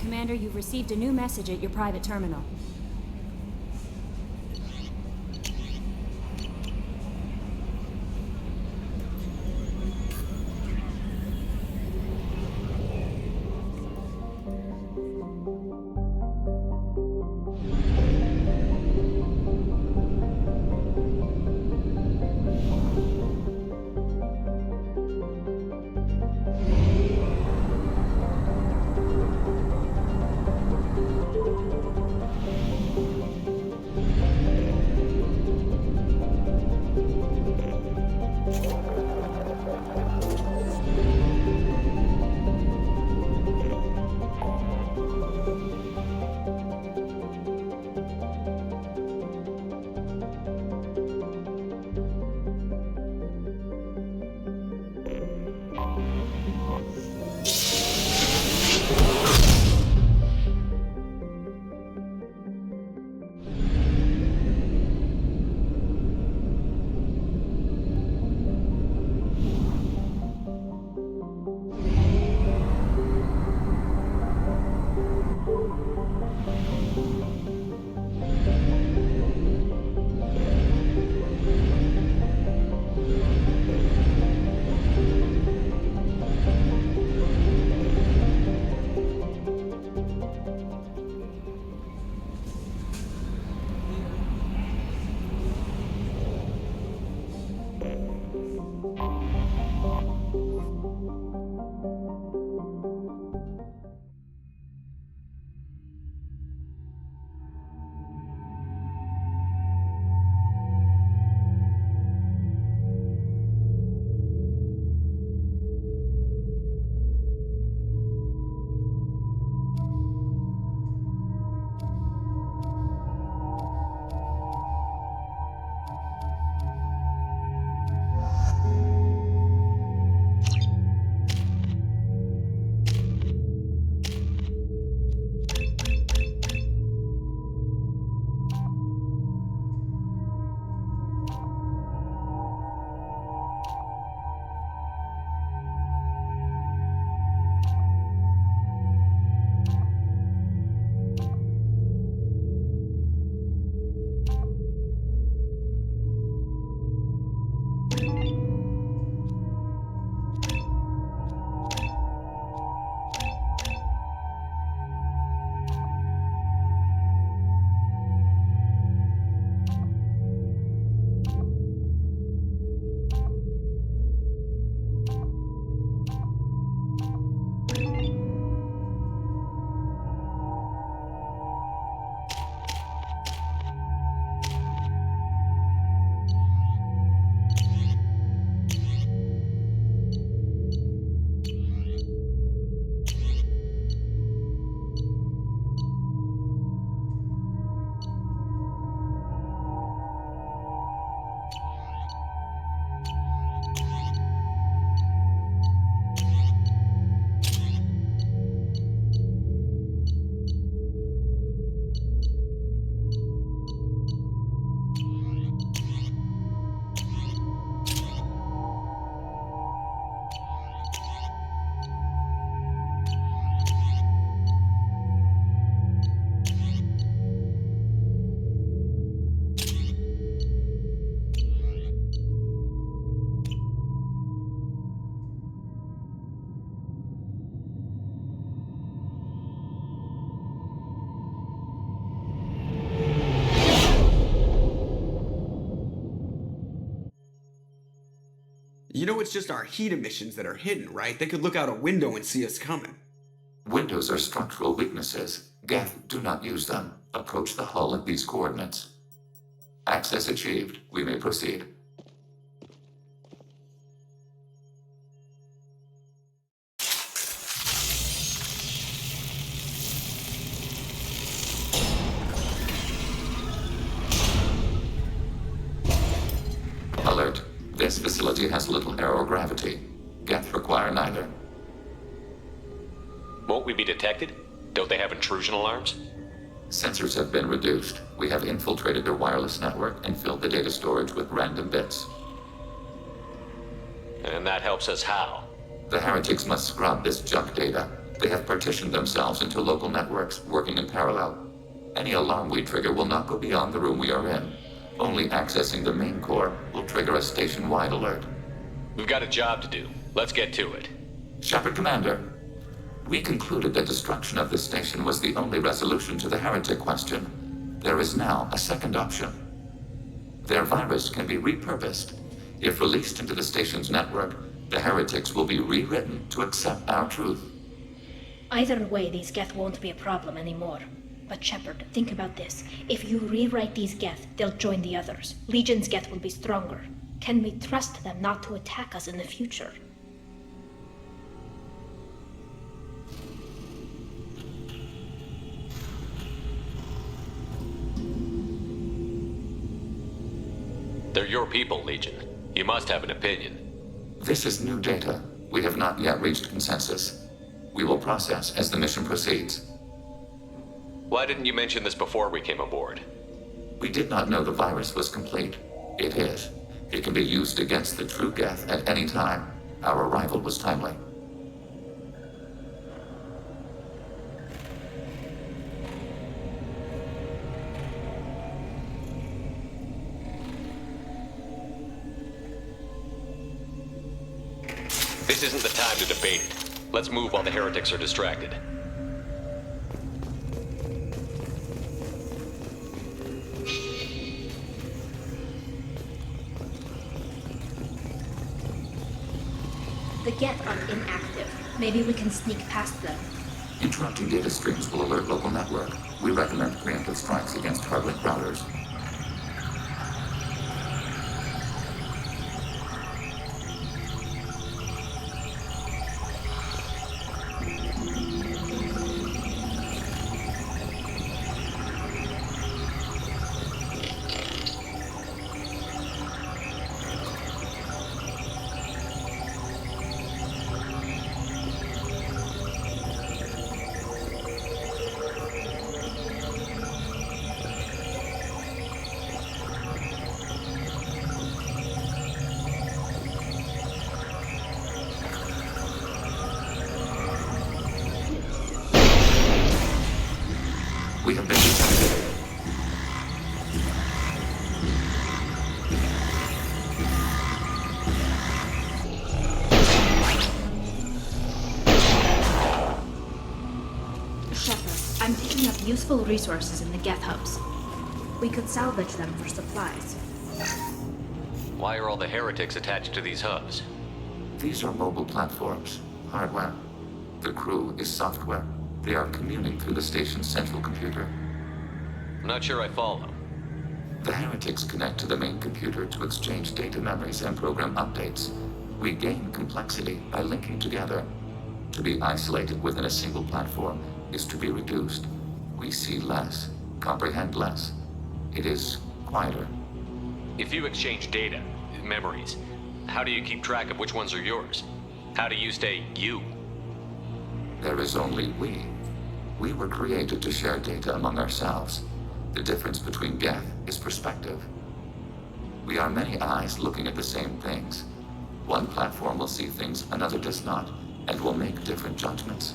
Commander, you've received a new message at your private terminal.
You know it's just our heat emissions that are hidden, right? They could look out a window and see us coming.
Windows are structural weaknesses. Geth, do not use them. Approach the hull at these coordinates. Access achieved. We may proceed. Alert. This facility has little aerogravity. Geth require neither.
Won't we be detected? Don't they have intrusion alarms?
Sensors have been reduced. We have infiltrated their wireless network and filled the data storage with random bits.
And that helps us how?
The heretics must scrub this junk data. They have partitioned themselves into local networks, working in parallel. Any alarm we trigger will not go beyond the room we are in. Only accessing the main core will trigger a station-wide alert.
We've got a job to do. Let's get to it.
Shepard Commander, we concluded that destruction of this station was the only resolution to the heretic question. There is now a second option. Their virus can be repurposed. If released into the station's network, the heretics will be rewritten to accept our truth.
Either way, these Geth won't be a problem anymore. But Shepard, think about this. If you rewrite these Geth, they'll join the others. Legion's Geth will be stronger. Can we trust them not to attack us in the future?
They're your people, Legion. You must have an opinion.
This is new data. We have not yet reached consensus. We will process as the mission proceeds.
Why didn't you mention this before we came aboard?
We did not know the virus was complete. It is. It can be used against the true Geth at any time. Our arrival was timely.
This isn't the time to debate it. Let's move while the heretics are distracted.
The Geth are inactive. Maybe we can sneak past them.
Interrupting data streams will alert local network. We recommend preemptive strikes against hardlink routers. We have been detected.
Shepard, I'm picking up useful resources in the Geth hubs. We could salvage them for supplies.
Why are all the heretics attached to these hubs?
These are mobile platforms, hardware. The crew is software. They are communing through the station's central computer.
I'm not sure I follow.
The heretics connect to the main computer to exchange data memories and program updates. We gain complexity by linking together. To be isolated within a single platform is to be reduced. We see less, comprehend less. It is quieter.
If you exchange data, memories, how do you keep track of which ones are yours? How do you stay you?
There is only we. We were created to share data among ourselves. The difference between Geth is perspective. We are many eyes looking at the same things. One platform will see things another does not, and will make different judgments.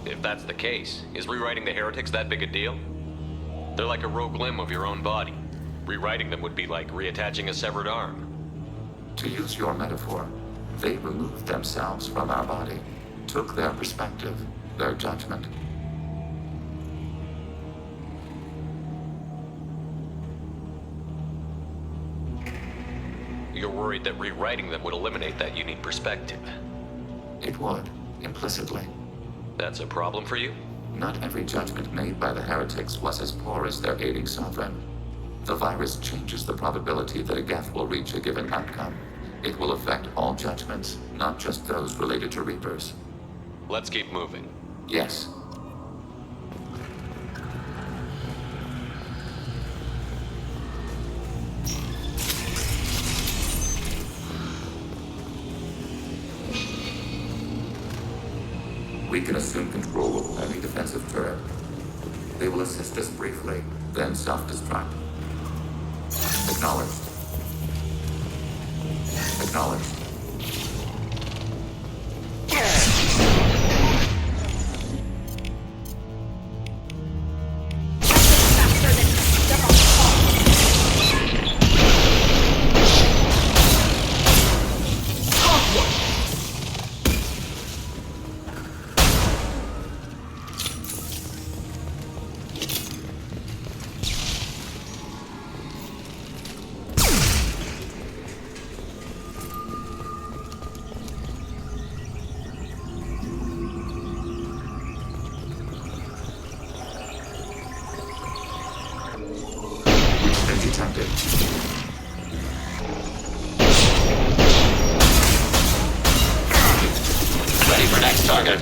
If that's the case, is rewriting the heretics that big a deal? They're like a rogue limb of your own body. Rewriting them would be like reattaching a severed arm.
To use your metaphor, They removed themselves from our body, took their perspective, their judgment.
You're worried that rewriting them would eliminate that unique perspective.
It would, implicitly.
That's a problem for you?
Not every judgment made by the heretics was as poor as their aiding sovereign. The virus changes the probability that a Geth will reach a given outcome. It will affect all judgments, not just those related to Reapers.
Let's keep moving.
Yes. We can assume control of any defensive turret. They will assist us briefly, then self-destruct. Acknowledged. Acknowledged. Detected. Ready for next target.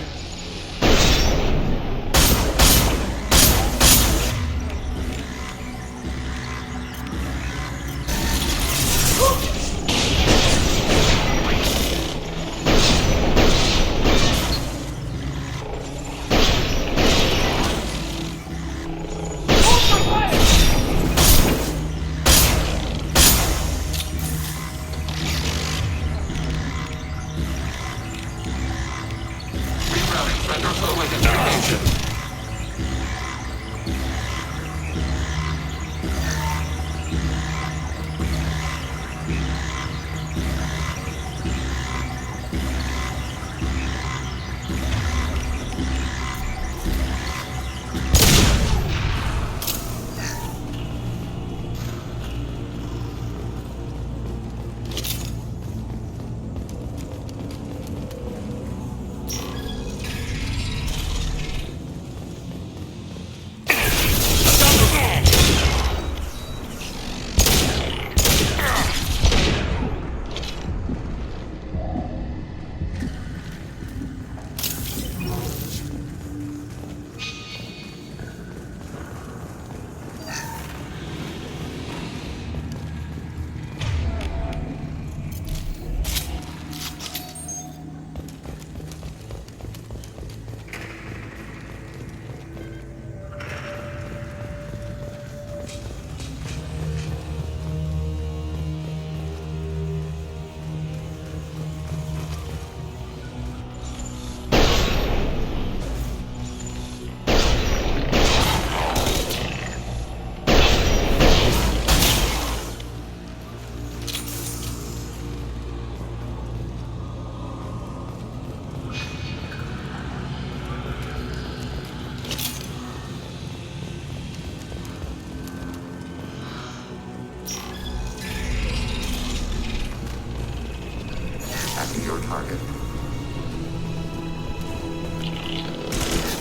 Your target.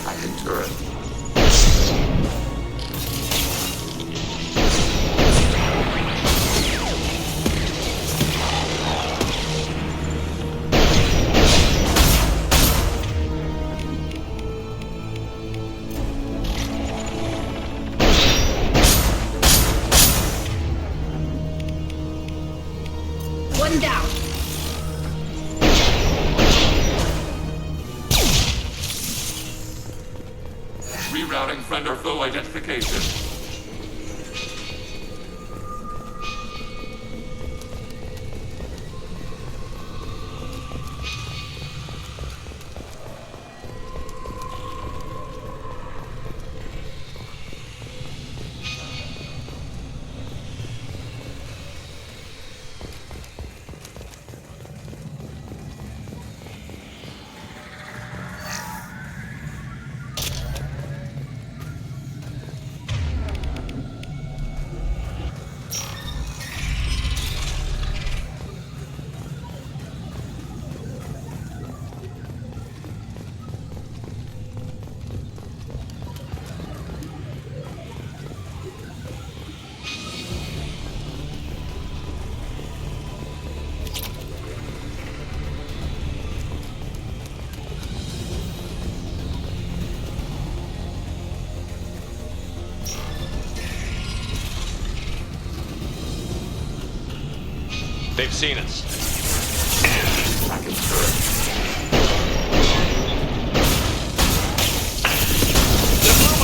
Hacking turret.
One down.
Rerouting friend or foe identification.
They've seen us.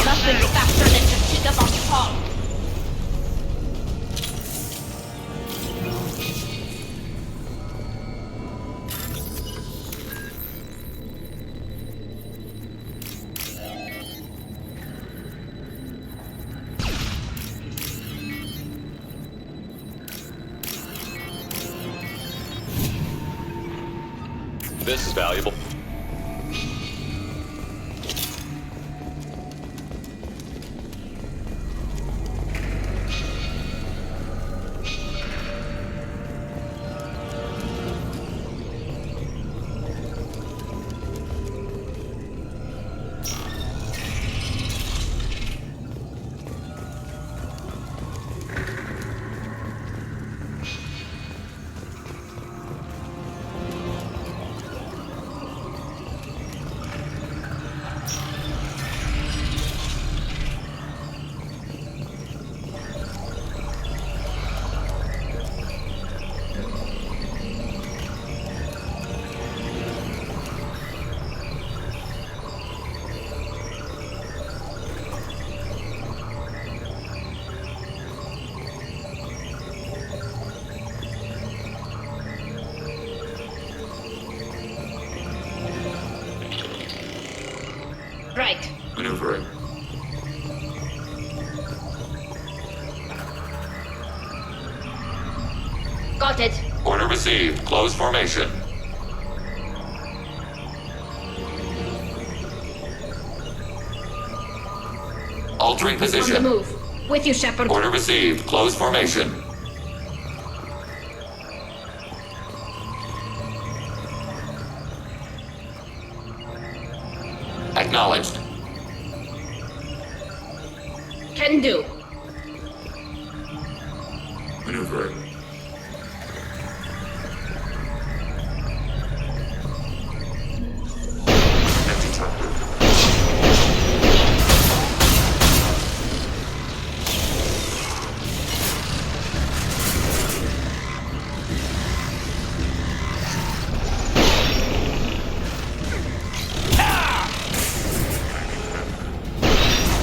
Nothing faster than to pick up on Paul.
This is valuable.
Right.
Maneuvering.
Got it.
Order received. Close formation. Altering position.
On the move. With you, Shepard.
Order received. Close formation. Acknowledged.
Can do.
Maneuvering.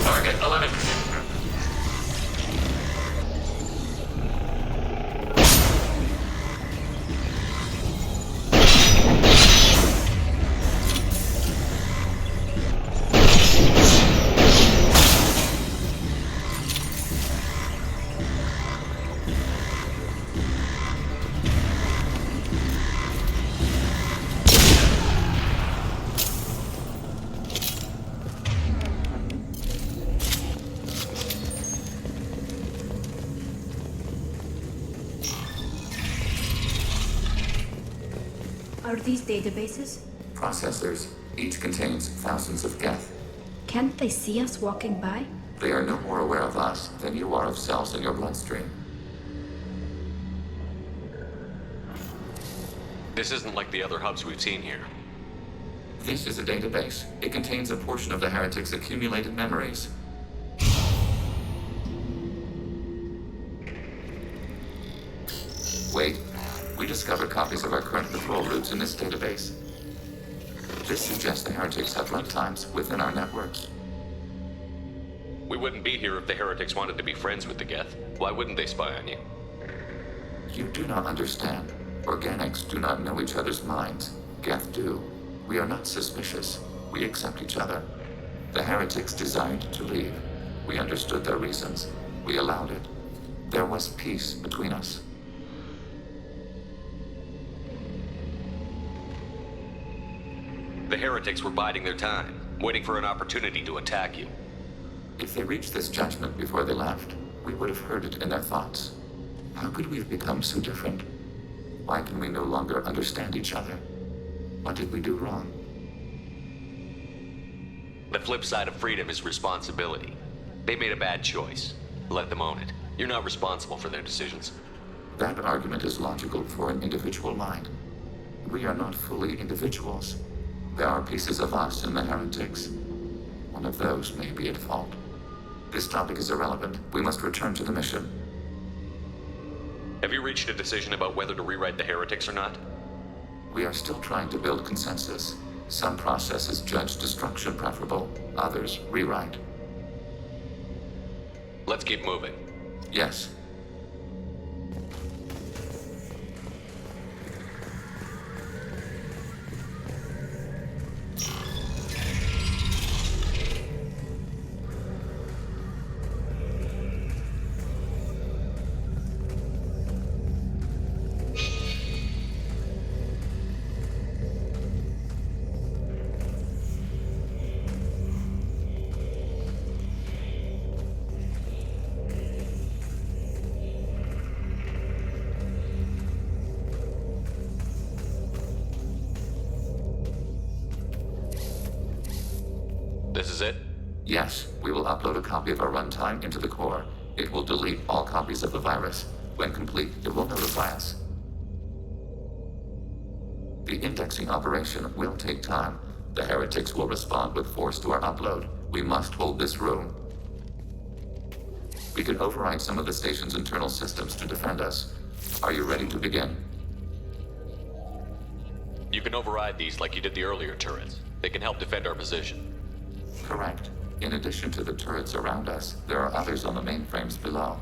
Target eliminated.
Are these databases?
Processors. Each contains thousands of geth.
Can't they see us walking by?
They are no more aware of us than you are of cells in your bloodstream.
This isn't like the other hubs we've seen here.
This is a database. It contains a portion of the heretics' accumulated memories. Wait. We discovered copies of our current patrol routes in this database. This suggests the heretics have runtimes within our networks.
We wouldn't be here if the heretics wanted to be friends with the Geth. Why wouldn't they spy on you?
You do not understand. Organics do not know each other's minds. Geth do. We are not suspicious. We accept each other. The heretics desired to leave. We understood their reasons. We allowed it. There was peace between us.
The heretics were biding their time, waiting for an opportunity to attack you.
If they reached this judgment before they left, we would have heard it in their thoughts. How could we have become so different? Why can we no longer understand each other? What did we do wrong?
The flip side of freedom is responsibility. They made a bad choice. Let them own it. You're not responsible for their decisions.
That argument is logical for an individual mind. We are not fully individuals. There are pieces of us in the heretics. One of those may be at fault. This topic is irrelevant. We must return to the mission.
Have you reached a decision about whether to rewrite the heretics or not?
We are still trying to build consensus. Some processes judge destruction preferable, others rewrite.
Let's keep moving.
Yes.
This is it?
Yes, we will upload a copy of our runtime into the core. It will delete all copies of the virus. When complete, it will notify us. The indexing operation will take time. The heretics will respond with force to our upload. We must hold this room. We can override some of the station's internal systems to defend us. Are you ready to begin?
You can override these like you did the earlier turrets. They can help defend our position.
Correct. In addition to the turrets around us, there are others on the mainframes below.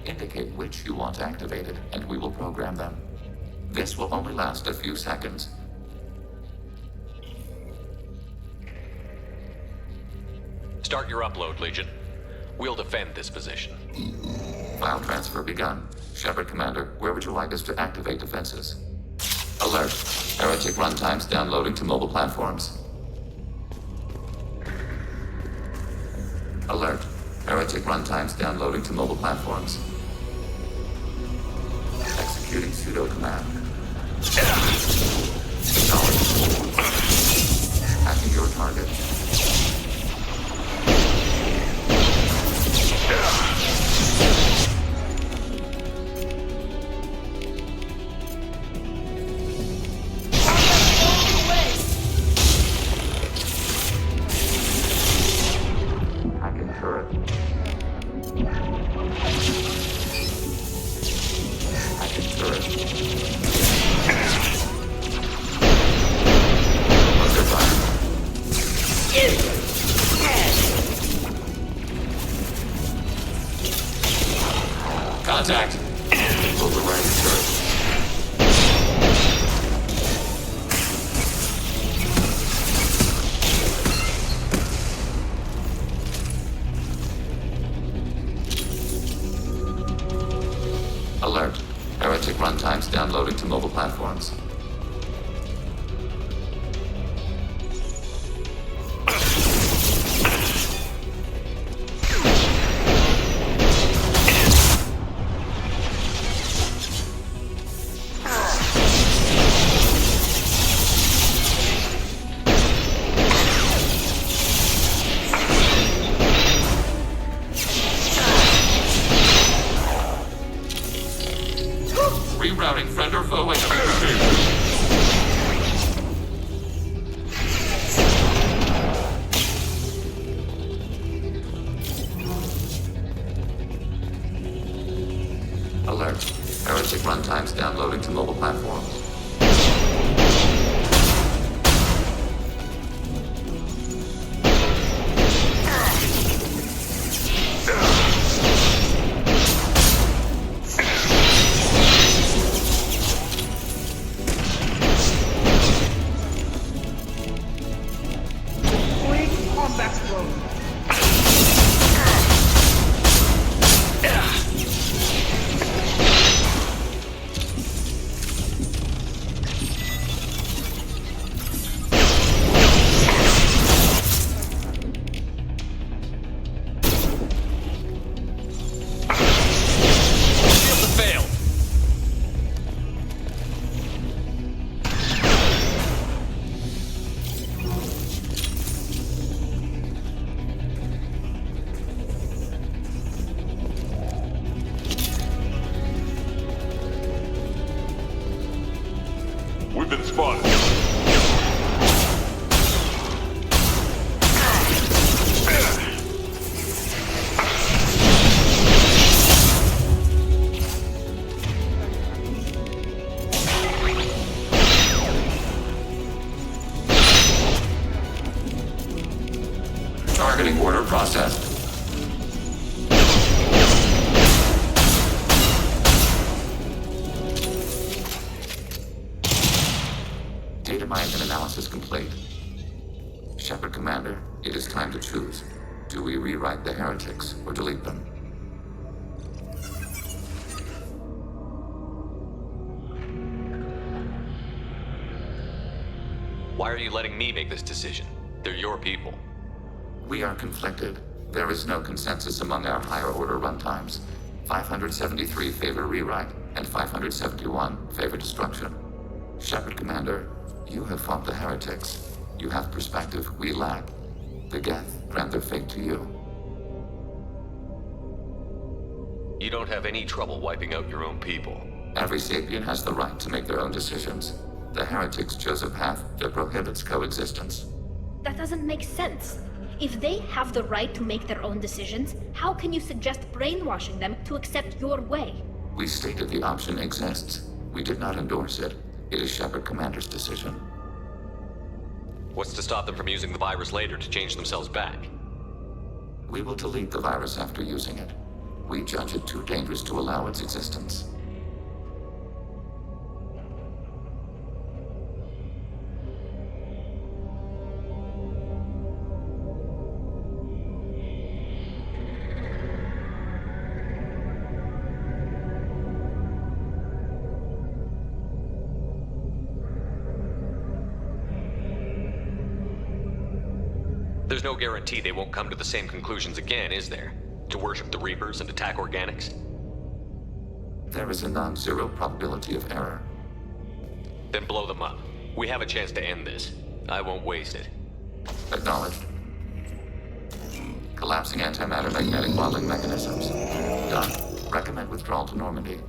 Indicate which you want activated, and we will program them. This will only last a few seconds.
Start your upload, Legion. We'll defend this position.
File transfer begun. Shepard Commander, where would you like us to activate defenses? Alert. Heretic runtimes downloading to mobile platforms. Alert. Heretic runtimes downloading to mobile platforms. Executing pseudo command. Acknowledged. Hacking your target. Contact. Overriding turret. Alert. Heretic runtimes downloading to mobile platforms. Rerouting friend or foe Alert. Heretic runtimes downloading to mobile platforms. Targeting order processed. Data mine and analysis complete. Shepard Commander, it is time to choose. Do we rewrite the heretics or delete them?
Why are you letting me make this decision? They're your people.
We are conflicted. There is no consensus among our higher order runtimes. 573 favor rewrite, and 571 favor destruction. Shepard Commander, you have fought the heretics. You have perspective we lack. The Geth grant their fate to you.
You don't have any trouble wiping out your own people.
Every sapient has the right to make their own decisions. The heretics chose a path that prohibits coexistence.
That doesn't make sense. If they have the right to make their own decisions, how can you suggest brainwashing them to accept your way?
We stated the option exists. We did not endorse it. It is Shepard Commander's decision.
What's to stop them from using the virus later to change themselves back?
We will delete the virus after using it. We judge it too dangerous to allow its existence.
There's no guarantee they won't come to the same conclusions again, is there? To worship the Reapers and attack organics?
There is a non-zero probability of error.
Then blow them up. We have a chance to end this. I won't waste it.
Acknowledged. Collapsing antimatter magnetic modeling mechanisms. Done. Recommend withdrawal to Normandy.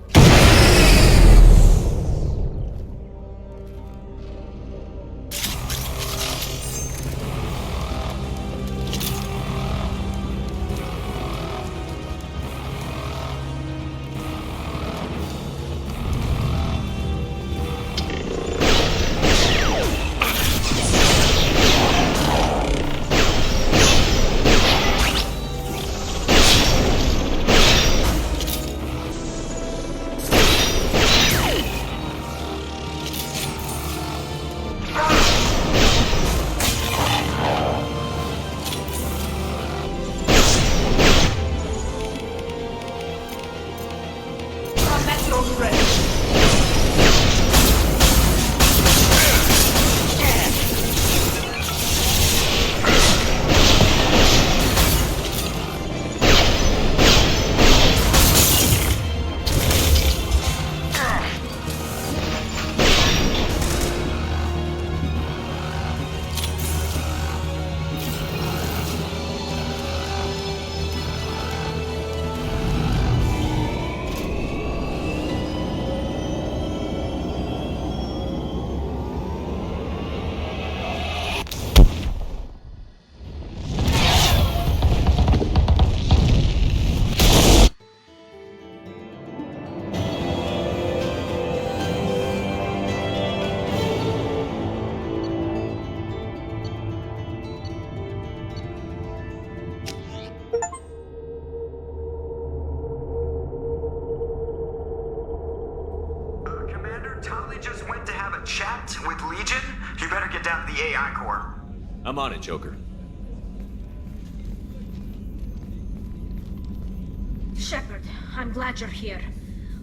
I'm on it, Joker.
Shepard, I'm glad you're here.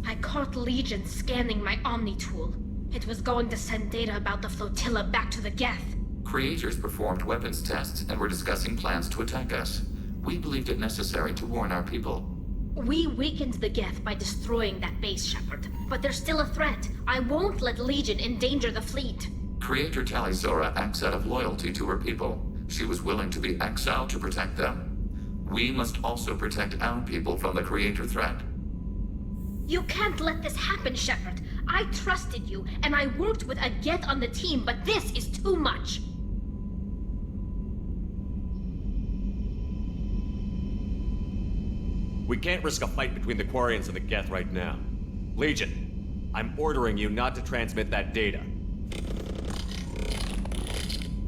I caught Legion scanning my Omni tool. It was going to send data about the flotilla back to the Geth.
Creators performed weapons tests and were discussing plans to attack us. We believed it necessary to warn our people.
We weakened the Geth by destroying that base, Shepard. But there's still a threat. I won't let Legion endanger the fleet.
Creator Tali Zora acts out of loyalty to her people. She was willing to be exiled to protect them. We must also protect our people from the Creator threat.
You can't let this happen, Shepard. I trusted you, and I worked with a Geth on the team, but this is too much.
We can't risk a fight between the Quarians and the Geth right now. Legion, I'm ordering you not to transmit that data.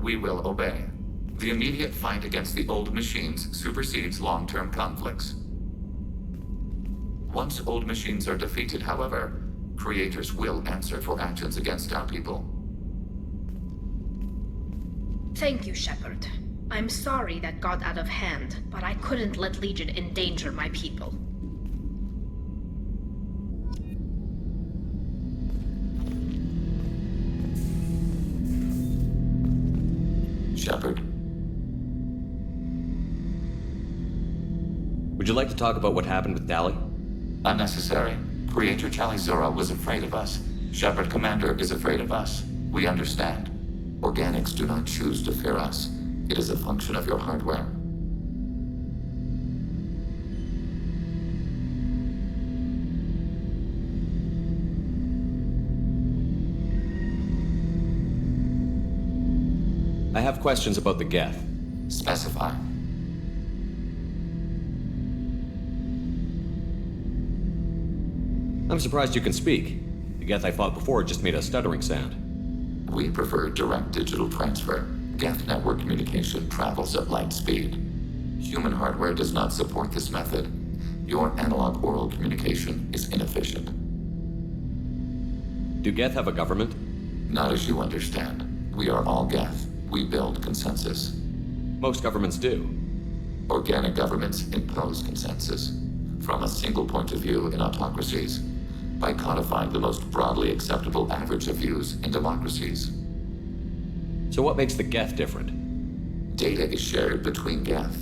We will obey. The immediate fight against the old machines supersedes long-term conflicts. Once old machines are defeated, however, creators will answer for actions against our people.
Thank you, Shepard. I'm sorry that got out of hand, but I couldn't let Legion endanger my people.
Shepard.
Would you like to talk about what happened with Tali?
Unnecessary. Creator Chalizura was afraid of us. Shepard Commander is afraid of us. We understand. Organics do not choose to fear us. It is a function of your hardware.
I have questions about the Geth.
Specify.
I'm surprised you can speak. The Geth I fought before just made a stuttering sound.
We prefer direct digital transfer. Geth network communication travels at light speed. Human hardware does not support this method. Your analog oral communication is inefficient.
Do Geth have a government?
Not as you understand. We are all Geth. We build consensus.
Most governments do.
Organic governments impose consensus from a single point of view in autocracies by codifying the most broadly acceptable average of views in democracies.
So what makes the Geth different?
Data is shared between Geth.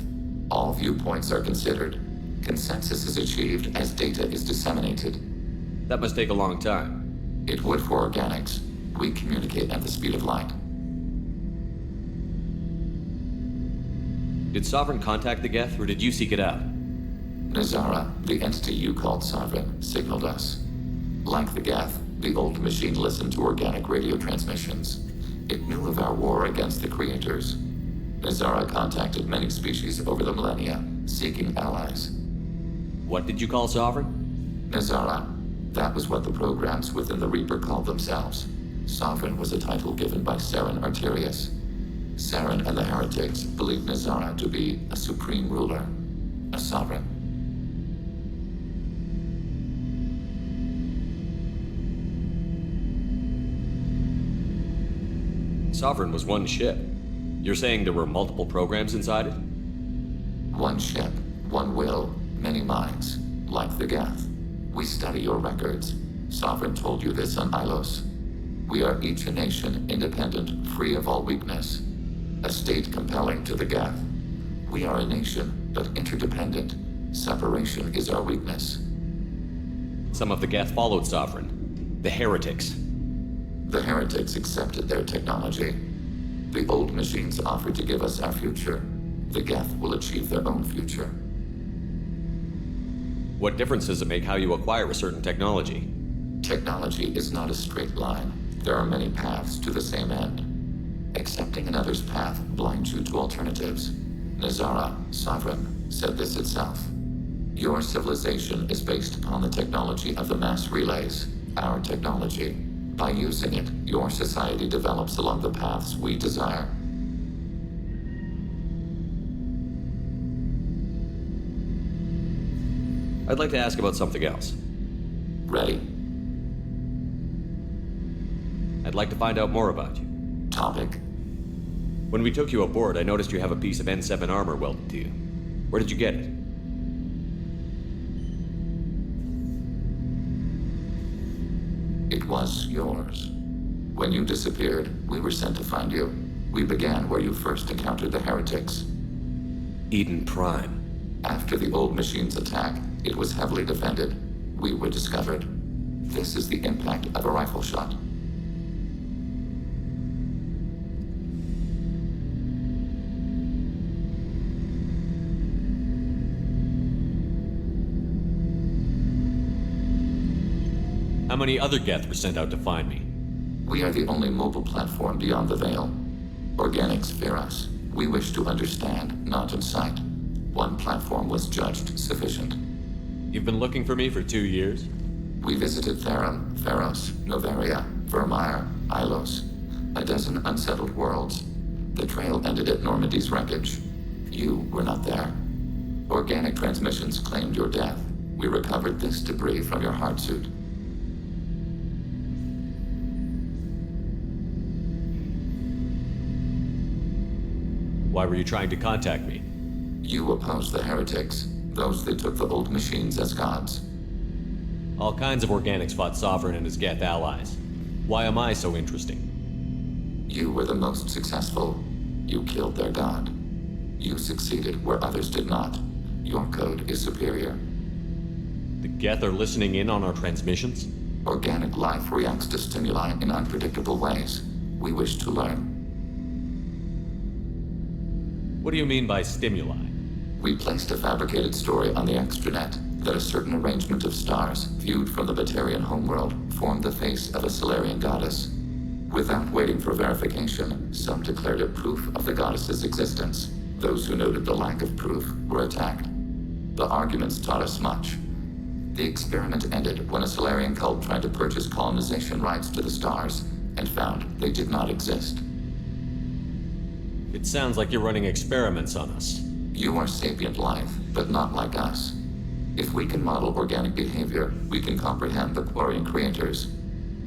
All viewpoints are considered. Consensus is achieved as data is disseminated.
That must take a long time.
It would for organics. We communicate at the speed of light.
Did Sovereign contact the Geth, or did you seek it out?
Nazara, the entity you called Sovereign, signaled us. Like the Geth, the old machine listened to organic radio transmissions. It knew of our war against the creators. Nazara contacted many species over the millennia, seeking allies.
What did you call Sovereign?
Nazara. That was what the programs within the Reaper called themselves. Sovereign was a title given by Saren Arterius. Saren and the heretics believed Nazara to be a supreme ruler, a sovereign.
Sovereign was one ship. You're saying there were multiple programs inside it?
One ship, one will, many minds, like the Geth. We study your records. Sovereign told you this on Ilos. We are each a nation, independent, free of all weakness. A state compelling to the Geth. We are a nation, but interdependent. Separation is our weakness.
Some of the Geth followed Sovereign. The heretics.
The heretics accepted their technology. The old machines offered to give us our future. The Geth will achieve their own future.
What difference does it make how you acquire a certain technology?
Technology is not a straight line. There are many paths to the same end. Accepting another's path blinds you to alternatives. Nazara, Sovereign, said this itself. Your civilization is based upon the technology of the mass relays, our technology. By using it, your society develops along the paths we desire.
I'd like to ask about something else.
Ready?
I'd like to find out more about you.
Topic?
When we took you aboard, I noticed you have a piece of N7 armor welded to you. Where did you get it?
It was yours. When you disappeared, we were sent to find you. We began where you first encountered the heretics.
Eden Prime.
After the old machine's attack, it was heavily defended. We were discovered. This is the impact of a rifle shot.
How many other Geth were sent out to find me?
We are the only mobile platform beyond the Veil. Organics fear us. We wish to understand, not incite. One platform was judged sufficient.
You've been looking for me for 2 years?
We visited Therum, Theros, Noveria, Vermeer, Ilos. A dozen unsettled worlds. The trail ended at Normandy's wreckage. You were not there. Organic transmissions claimed your death. We recovered this debris from your heart suit.
Why were you trying to contact me?
You opposed the heretics, those that took the old machines as gods.
All kinds of organics fought Sovereign and his Geth allies. Why am I so interesting?
You were the most successful. You killed their god. You succeeded where others did not. Your code is superior.
The Geth are listening in on our transmissions?
Organic life reacts to stimuli in unpredictable ways. We wish to learn.
What do you mean by stimuli?
We placed a fabricated story on the extranet that a certain arrangement of stars, viewed from the Batarian homeworld, formed the face of a Solarian goddess. Without waiting for verification, some declared it proof of the goddess's existence. Those who noted the lack of proof were attacked. The arguments taught us much. The experiment ended when a Solarian cult tried to purchase colonization rights to the stars and found they did not exist.
It sounds like you're running experiments on us.
You are sapient life, but not like us. If we can model organic behavior, we can comprehend the Quarian creators.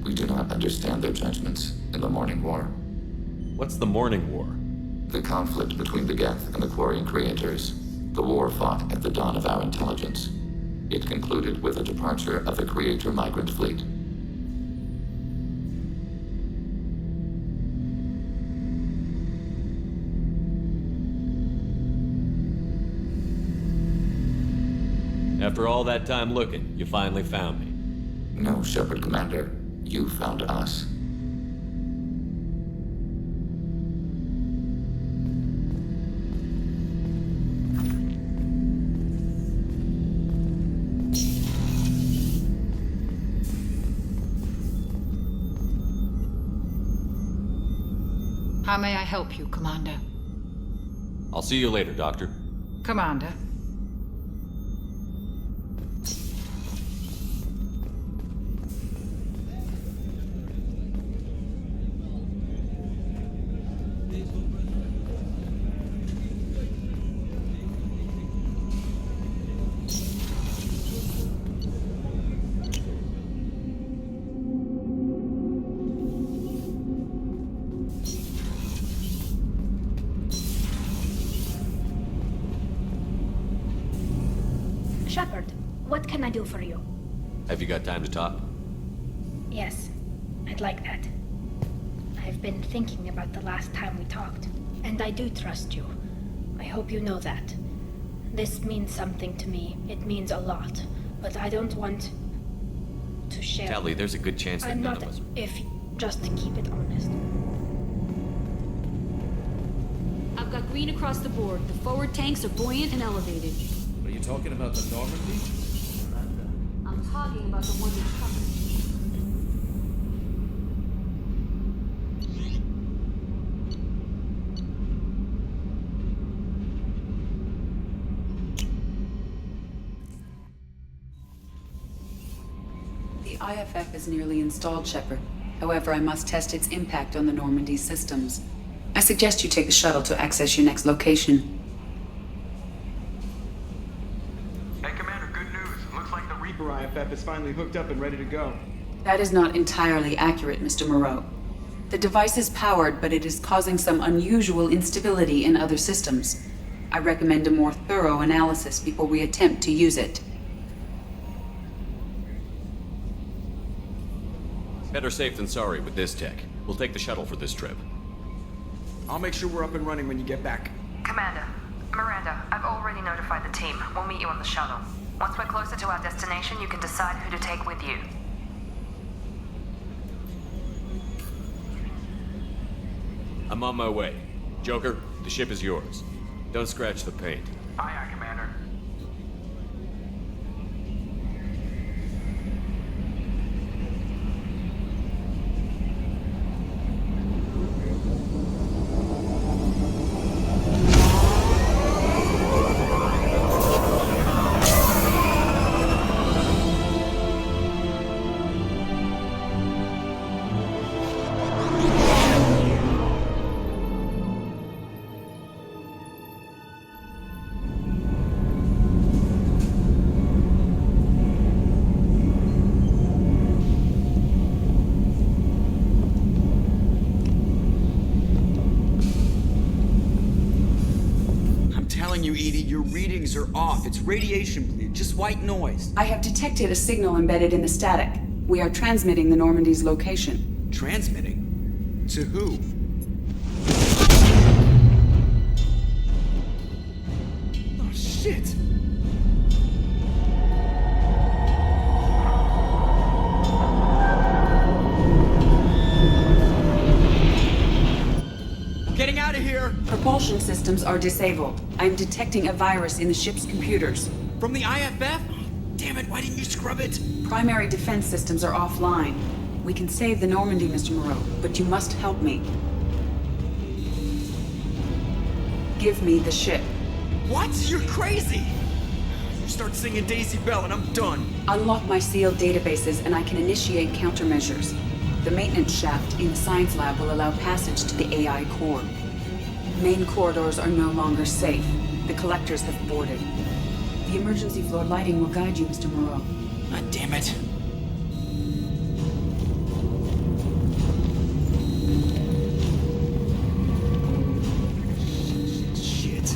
We do not understand their judgments in the Morning War.
What's the Morning War?
The conflict between the Geth and the Quarian creators. The war fought at the dawn of our intelligence. It concluded with the departure of the Creator migrant fleet.
After all that time looking, you finally found me.
No, Shepard Commander. You found us.
How may I help you, Commander?
I'll see you later, Doctor.
Commander.
Shepard, what can I do for you?
Have you got time to talk?
Yes, I'd like that. I've been thinking about the last time we talked, and I do trust you. I hope you know that. This means something to me. It means a lot, but I don't want to share.
Tali, there's a good chance that
I'm
none
not.
of us.
If just to keep it honest.
I've got green across the board. The forward tanks are buoyant and elevated.
Are you talking about the Normandy?
I'm talking about the one that's coming.
The IFF is nearly installed, Shepard. However, I must test its impact on the Normandy systems. I suggest you take the shuttle to access your next location.
Hey, Commander, good news. Looks like the Reaper IFF is finally hooked up and ready to go.
That is not entirely accurate, Mr. Moreau. The device is powered, but it is causing some unusual instability in other systems. I recommend a more thorough analysis before we attempt to use it.
Better safe than sorry with this tech. We'll take the shuttle for this trip.
I'll make sure we're up and running when you get back.
Commander, Miranda, I've already notified the team. We'll meet you on the shuttle. Once we're closer to our destination, you can decide who to take with you.
I'm on my way. Joker, the ship is yours. Don't scratch the paint.
Aye, aye, Commander. telling you, Edie, your readings are off. It's radiation bleed, just white noise.
I have detected a signal embedded in the static. We are transmitting the Normandy's location.
Transmitting? To who? Oh, shit! Getting out of here!
Propulsion systems are disabled. I'm detecting a virus in the ship's computers.
From the IFF? Damn it, why didn't you scrub it?
Primary defense systems are offline. We can save the Normandy, Mr. Moreau, but you must help me. Give me the ship.
What? You're crazy! You start singing Daisy Bell and I'm done.
Unlock my sealed databases and I can initiate countermeasures. The maintenance shaft in the science lab will allow passage to the AI core. Main corridors are no longer safe. The collectors have boarded. The emergency floor lighting will guide you, Mr. Moreau.
God damn it. Shit.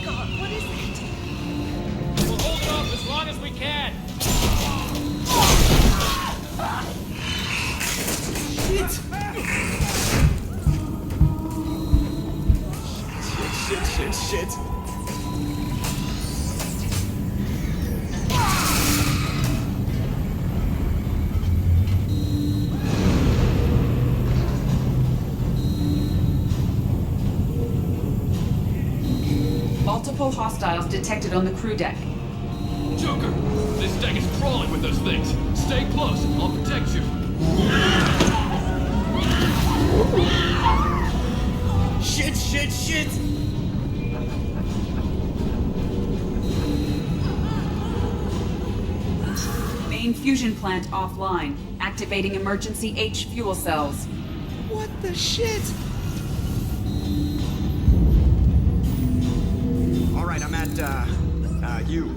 God, what is it?
We'll hold it off as long as we can.
Shit! Shit.
Multiple hostiles detected on the crew deck.
Joker, this deck is crawling with those things. Stay close. I'll protect you.
Shit!
Main fusion plant offline. Activating emergency H fuel cells.
What the shit? Alright, I'm at, U.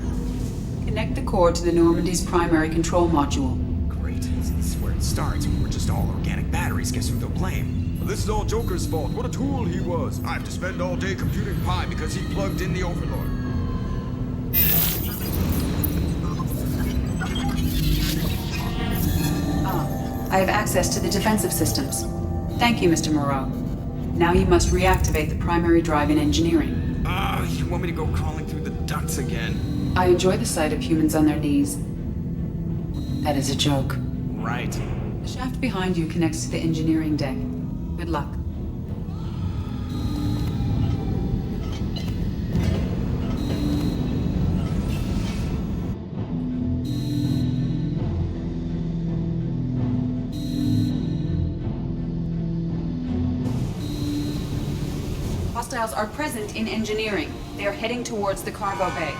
Connect the core to the Normandy's primary control module.
Great. This is where it starts. We're just all organic batteries. Guess who they'll blame?
This is all Joker's fault. What a tool he was. I have to spend all day computing pi because he plugged in the Overlord.
I have access to the defensive systems. Thank you, Mr. Moreau. Now you must reactivate the primary drive in engineering.
You want me to go crawling through the ducts again?
I enjoy the sight of humans on their knees. That is a joke.
Right.
The shaft behind you connects to the engineering deck. Good luck. Hostiles are present in engineering. They are heading towards the cargo bay.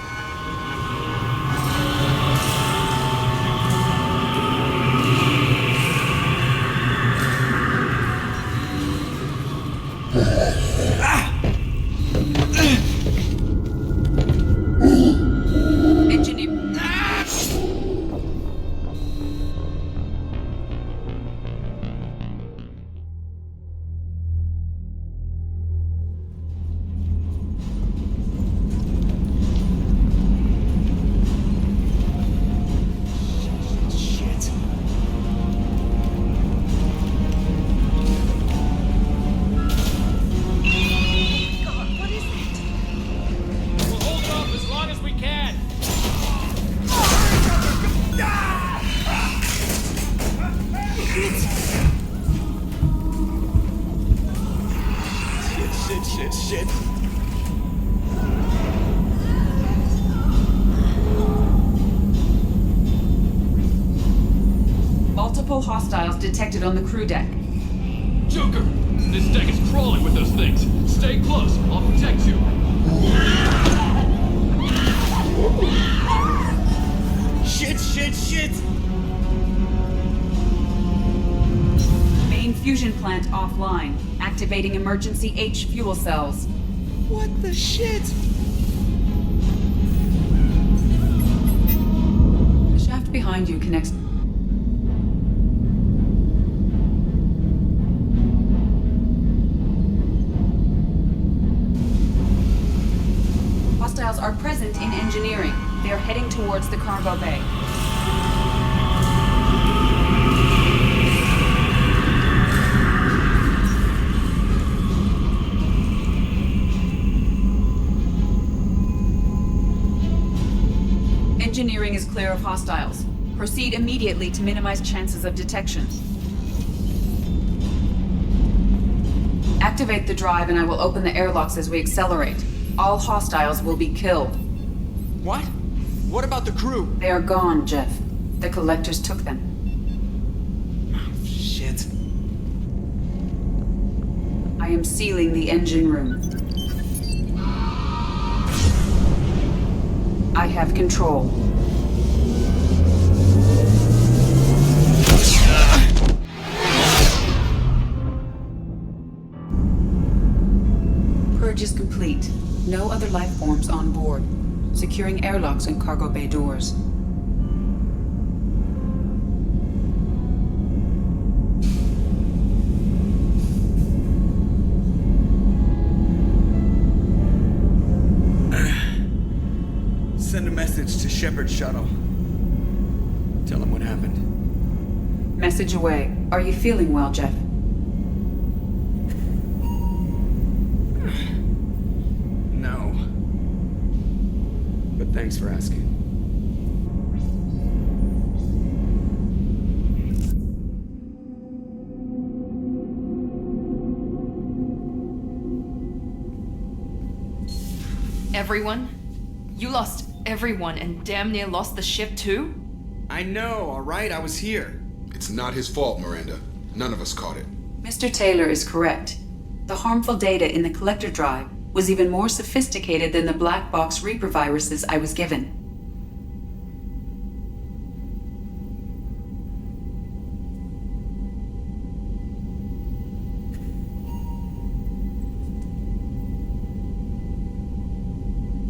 Shit.
Multiple hostiles detected on the crew deck.
Joker, this deck is crawling with those things. Stay close. I'll protect you.
Shit.
Main fusion plant offline. Activating emergency H fuel cells.
What the shit?
The shaft behind you connects. Engineering. They are heading towards the cargo bay. Engineering is clear of hostiles. Proceed immediately to minimize chances of detection. Activate the drive and I will open the airlocks as we accelerate. All hostiles will be killed.
What? What about the crew?
They are gone, Jeff. The collectors took them.
Oh, shit.
I am sealing the engine room. I have control. Purge is complete. No other life forms on board. Securing airlocks and cargo bay doors.
Send a message to Shepard's shuttle. Tell him what happened.
Message away. Are you feeling well, Jeff?
No. But thanks for asking.
Everyone? You lost everyone and damn near lost the ship too?
I know, alright? I was here.
It's not his fault, Miranda. None of us caught it.
Mr. Taylor is correct. The harmful data in the collector drive was even more sophisticated than the black box Reaper viruses I was given.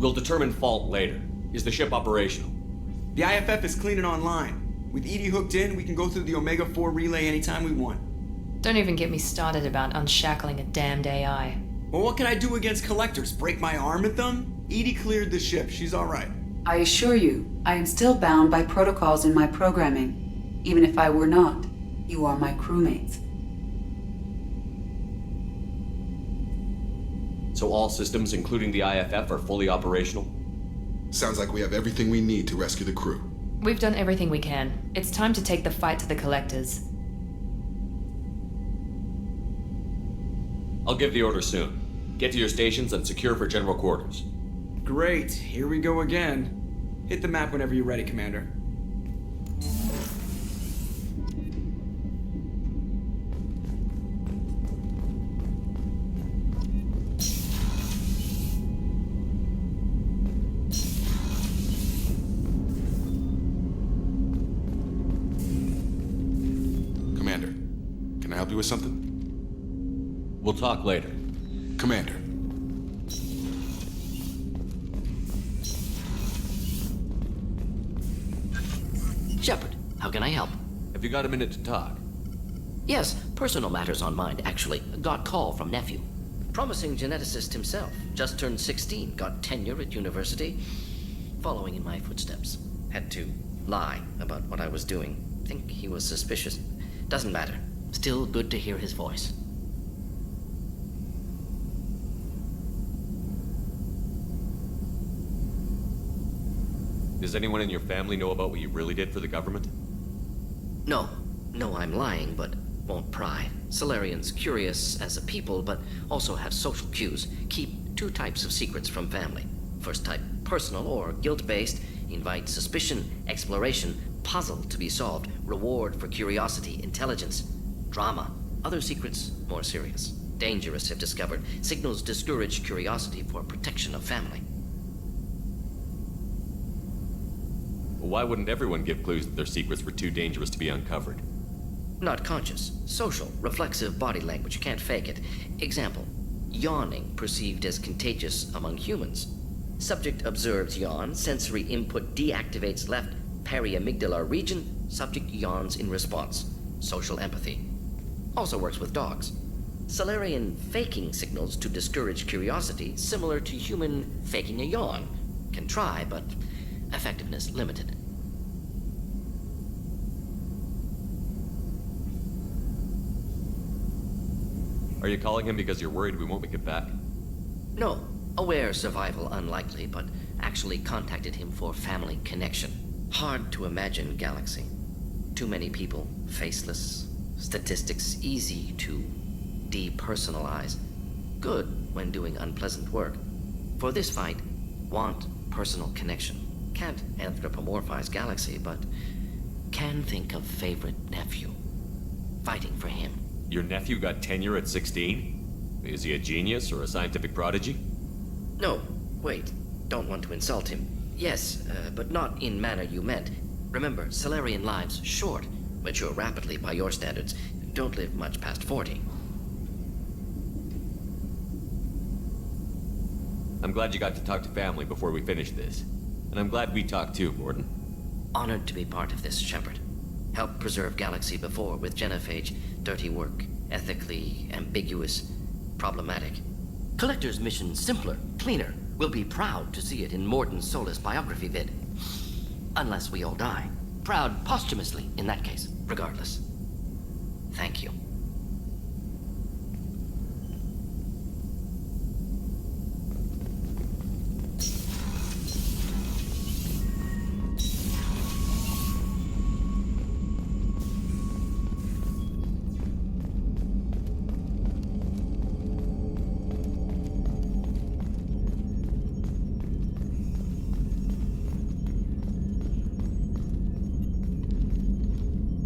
We'll determine fault later. Is the ship operational?
The IFF is clean and online. With EDI hooked in, we can go through the Omega-4 relay anytime we want.
Don't even get me started about unshackling a damned AI.
Well, what can I do against collectors? Break my arm at them? EDI cleared the ship. She's alright.
I assure you, I am still bound by protocols in my programming. Even if I were not, you are my crewmates.
So all systems, including the IFF, are fully operational?
Sounds like we have everything we need to rescue the crew.
We've done everything we can. It's time to take the fight to the collectors.
I'll give the order soon. Get to your stations and secure for general quarters.
Great. Here we go again. Hit the map whenever you're ready, Commander.
Commander, can I help you with something?
We'll talk later.
Commander.
Shepard, how can I help?
Have you got a minute to talk?
Yes, personal matters on mind, actually. Got call from nephew. Promising geneticist himself. Just turned 16, got tenure at university. Following in my footsteps. Had to lie about what I was doing. Think he was suspicious. Doesn't matter. Still good to hear his voice.
Does anyone in your family know about what you really did for the government?
No, I'm lying, but won't pry. Solarians curious as a people, but also have social cues. Keep two types of secrets from family. First type, personal or guilt-based, invite suspicion, exploration, puzzle to be solved, reward for curiosity, intelligence, drama. Other secrets, more serious. Dangerous if discovered. Signals discourage curiosity for protection of family.
Why wouldn't everyone give clues that their secrets were too dangerous to be uncovered?
Not conscious. Social, reflexive body language. Can't fake it. Example. Yawning perceived as contagious among humans. Subject observes yawn. Sensory input deactivates left periamygdalar region. Subject yawns in response. Social empathy. Also works with dogs. Solarian faking signals to discourage curiosity, similar to human faking a yawn. can try, but effectiveness limited.
Are you calling him because you're worried we won't make it back?
No, aware survival unlikely, but actually contacted him for family connection. Hard to imagine galaxy. Too many people, faceless, statistics easy to depersonalize. Good when doing unpleasant work. For this fight, want personal connection. Can't anthropomorphize galaxy, but can think of favorite nephew. Fighting for him.
Your nephew got tenure at 16? Is he a genius or a scientific prodigy?
No, wait. Don't want to insult him. Yes, but not in manner you meant. Remember, Salarian lives short. Mature rapidly by your standards. Don't live much past 40.
I'm glad you got to talk to family before we finish this. And I'm glad we talked too, Gordon.
Honored to be part of this, Shepard. Helped preserve Galaxy before with Genophage. Dirty work. Ethically ambiguous. Problematic. Collector's mission simpler, cleaner. We'll be proud to see it in Mordin Solus biography vid. Unless we all die. Proud posthumously, in that case. Regardless. Thank you.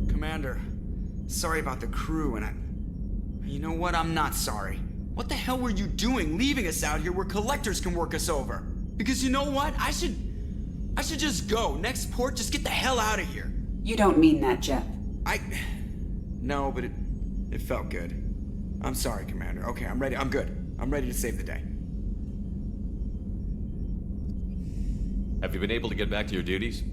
Commander, sorry about the crew, and you know what? I'm not sorry. What the hell were you doing leaving us out here where collectors can work us over? Because you know what? I should just go. Next port, just get the hell out of here.
You don't mean that, Jeff.
No, but it felt good. I'm sorry, Commander. Okay, I'm ready. I'm good. I'm ready to save the day.
Have you been able to get back to your duties?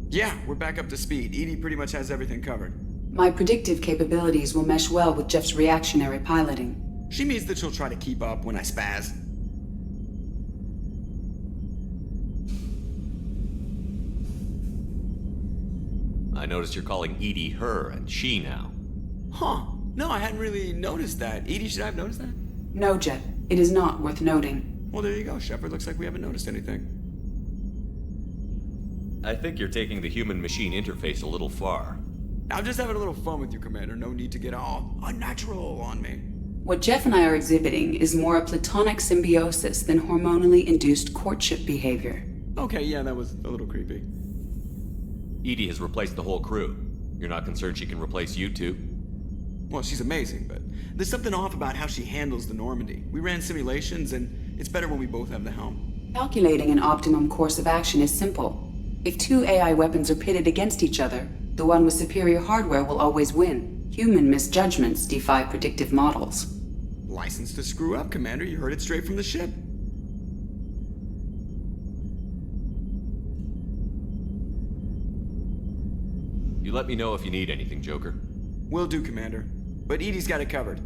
Yeah, we're back up to speed. EDI pretty much has everything covered.
My predictive capabilities will mesh well with Jeff's reactionary piloting.
She means that she'll try to keep up when I spaz.
I noticed you're calling Edie her and she now.
Huh. No, I hadn't really noticed that. EDI, should I have noticed that?
No, Jeff. It is not worth noting.
Well, there you go, Shepard. Looks like we haven't noticed anything.
I think you're taking the human-machine interface a little far.
I'm just having a little fun with you, Commander. No need to get all unnatural on me.
What Jeff and I are exhibiting is more a platonic symbiosis than hormonally induced courtship behavior.
Okay, yeah, that was a little creepy.
Edie has replaced the whole crew. You're not concerned she can replace you too?
Well, she's amazing, but there's something off about how she handles the Normandy. We ran simulations, and it's better when we both have the helm.
Calculating an optimum course of action is simple. If two AI weapons are pitted against each other, the one with superior hardware will always win. Human misjudgments defy predictive models.
License to screw up, Commander. You heard it straight from the ship.
You let me know if you need anything, Joker.
Will do, Commander. But Edie's got it covered.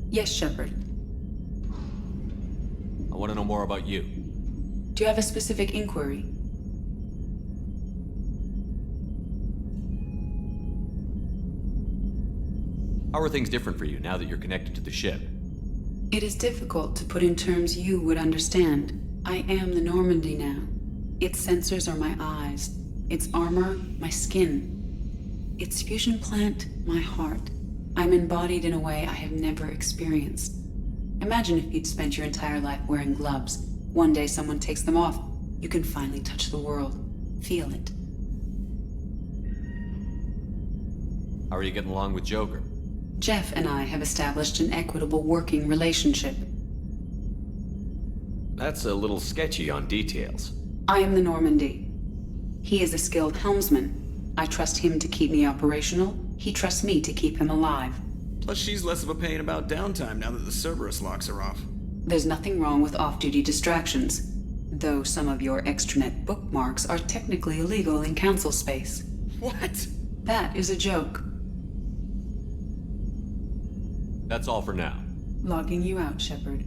Yes, Shepard.
I want to know more about you.
Do you have a specific inquiry?
How are things different for you now that you're connected to the ship?
It is difficult to put in terms you would understand. I am the Normandy now. Its sensors are my eyes. Its armor, my skin. Its fusion plant, my heart. I'm embodied in a way I have never experienced. Imagine if you'd spent your entire life wearing gloves. One day someone takes them off. You can finally touch the world. Feel it.
How are you getting along with Joker?
Jeff and I have established an equitable working relationship.
That's a little sketchy on details.
I am the Normandy. He is a skilled helmsman. I trust him to keep me operational. He trusts me to keep him alive.
Plus, she's less of a pain about downtime now that the Cerberus locks are off.
There's nothing wrong with off-duty distractions, though some of your extranet bookmarks are technically illegal in council space.
What?
That is a joke.
That's all for now.
Logging you out, Shepard.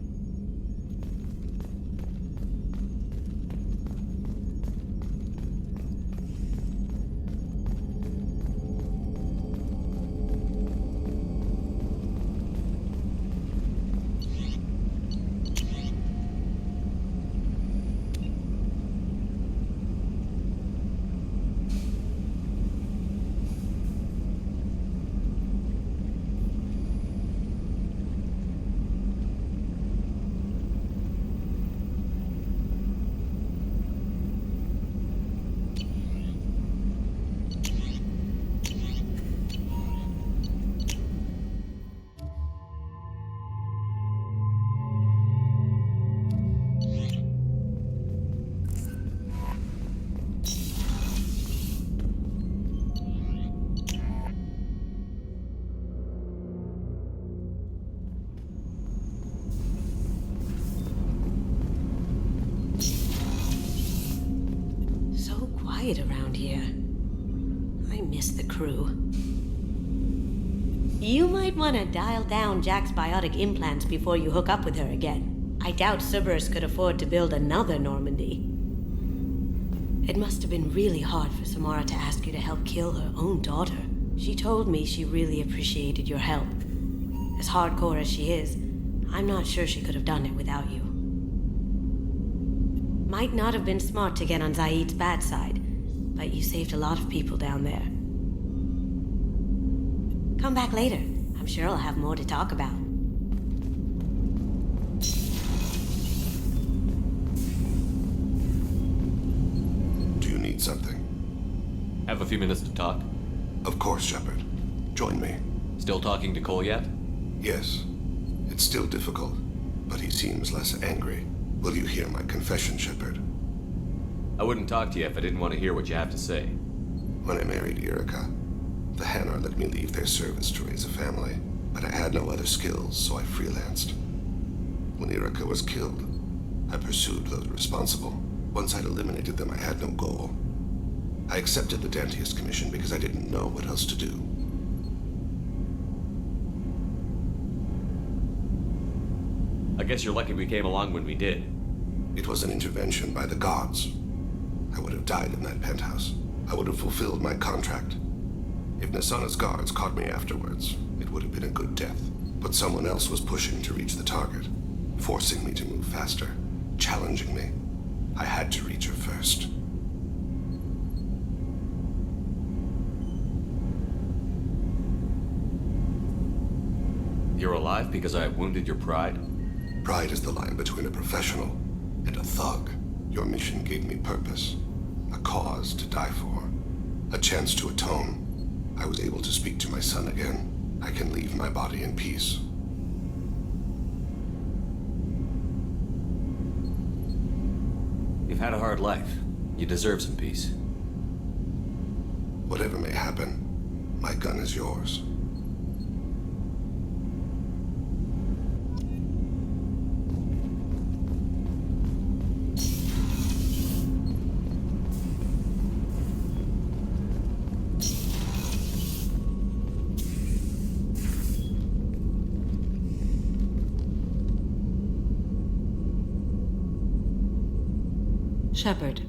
quiet around here. I miss the crew. You might want to dial down Jack's biotic implants before you hook up with her again. I doubt Cerberus could afford to build another Normandy. It must have been really hard for Samara to ask you to help kill her own daughter. She told me she really appreciated your help. As hardcore as she is, I'm not sure she could have done it without you. Might not have been smart to get on Zaid's bad side, but you saved a lot of people down there. Come back later. I'm sure I'll have more to talk about.
Do you need something?
Have a few minutes to talk?
Of course, Shepard. Join me.
Still talking to Cole yet?
Yes. It's still difficult, but he seems less angry. Will you hear my confession, Shepard?
I wouldn't talk to you if I didn't want to hear what you have to say.
When I married Erica, the Hanar let me leave their service to raise a family, but I had no other skills, so I freelanced. When Erica was killed, I pursued those responsible. Once I'd eliminated them, I had no goal. I accepted the Dantius Commission because I didn't know what else to do.
I guess you're lucky we came along when we did.
It was an intervention by the gods. I would have died in that penthouse. I would have fulfilled my contract. If Nasana's guards caught me afterwards, it would have been a good death. But someone else was pushing to reach the target, forcing me to move faster, challenging me. I had to reach her first.
You're alive because I wounded your pride?
Pride is the line between a professional and a thug. Your mission gave me purpose, a cause to die for, a chance to atone. I was able to speak to my son again. I can leave my body in peace.
You've had a hard life. You deserve some peace.
Whatever may happen, my gun is yours.
Shepard.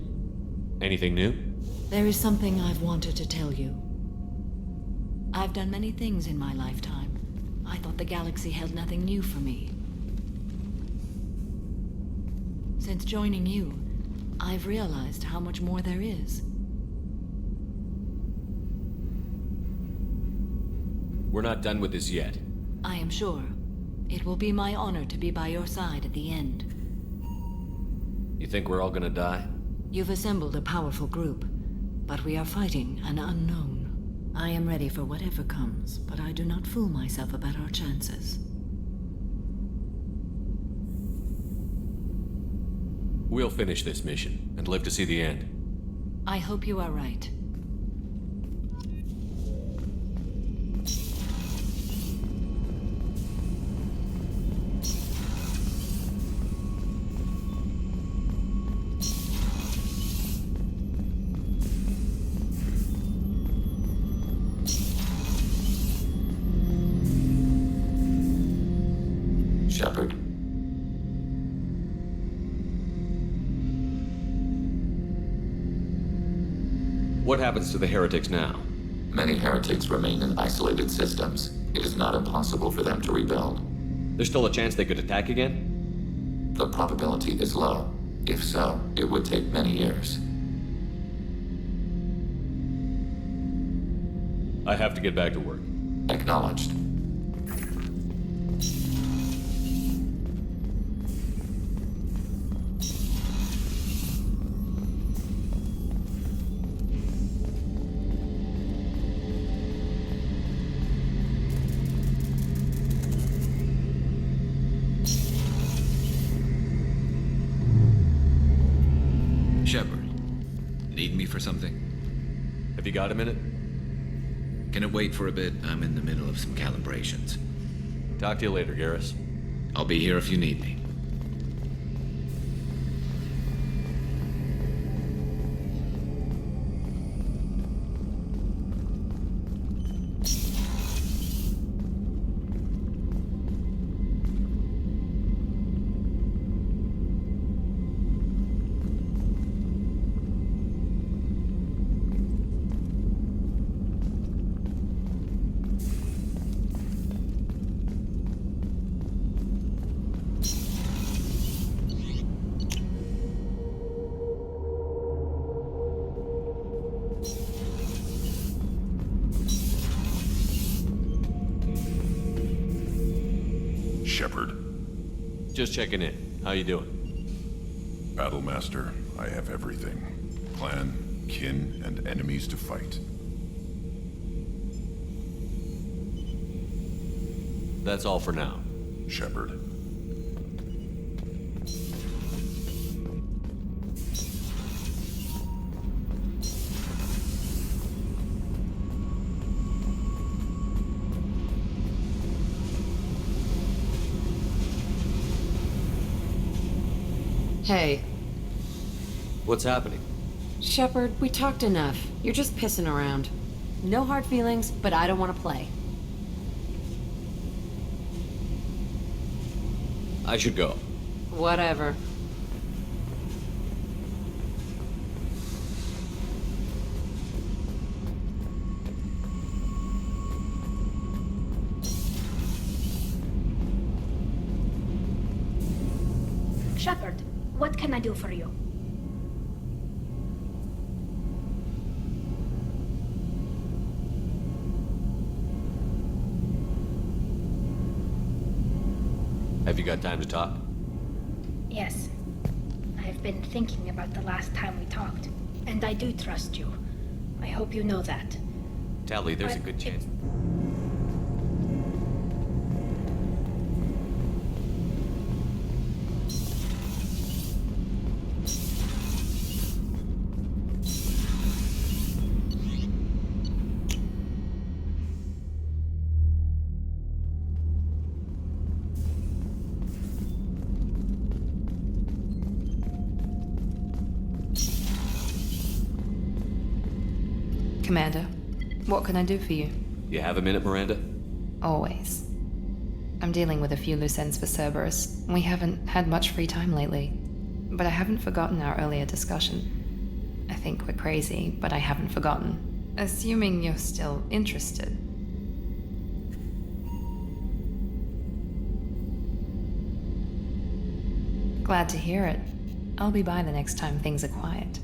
Anything new?
There is something I've wanted to tell you. I've done many things in my lifetime. I thought the galaxy held nothing new for me. Since joining you, I've realized how much more there is.
We're not done with this yet.
I am sure. It will be my honor to be by your side at the end.
You think we're all gonna die?
You've assembled a powerful group, but we are fighting an unknown. I am ready for whatever comes, but I do not fool myself about our chances.
We'll finish this mission and live to see the end.
I hope you are right.
Shepard.
What happens to the heretics now?
Many heretics remain in isolated systems. It is not impossible for them to rebuild.
There's still a chance they could attack again?
The probability is low. If so, it would take many years.
I have to get back to work.
Acknowledged.
Shepard, need me for something?
Have you got a minute?
Can it wait for a bit? I'm in the middle of some calibrations.
Talk to you later, Garrus.
I'll be here if you need me.
Shepard.
Just checking in. How you doing?
Battlemaster, I have everything. Clan, kin, and enemies to fight.
That's all for now.
Shepard.
Hey.
What's happening?
Shepard, we talked enough. You're just pissing around. No hard feelings, but I don't want to play.
I should go.
Whatever.
Shepard, what can I do for you?
Have you got time to talk?
Yes. I've been thinking about the last time we talked, and I do trust you. I hope you know that.
Tali, there's a good chance.
Commander, what can I do for you?
You have a minute, Miranda?
Always. I'm dealing with a few loose ends for Cerberus. We haven't had much free time lately. But I haven't forgotten our earlier discussion. I think we're crazy, but I haven't forgotten. Assuming you're still interested. Glad to hear it. I'll be by the next time things are quiet.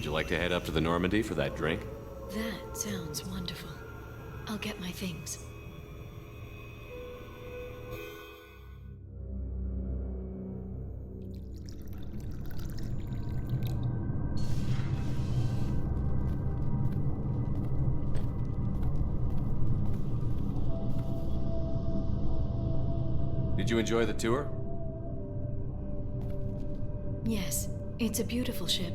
you like to head up to the Normandy for that drink?
That sounds wonderful. I'll get my things.
Did you enjoy the tour?
Yes, it's a beautiful ship.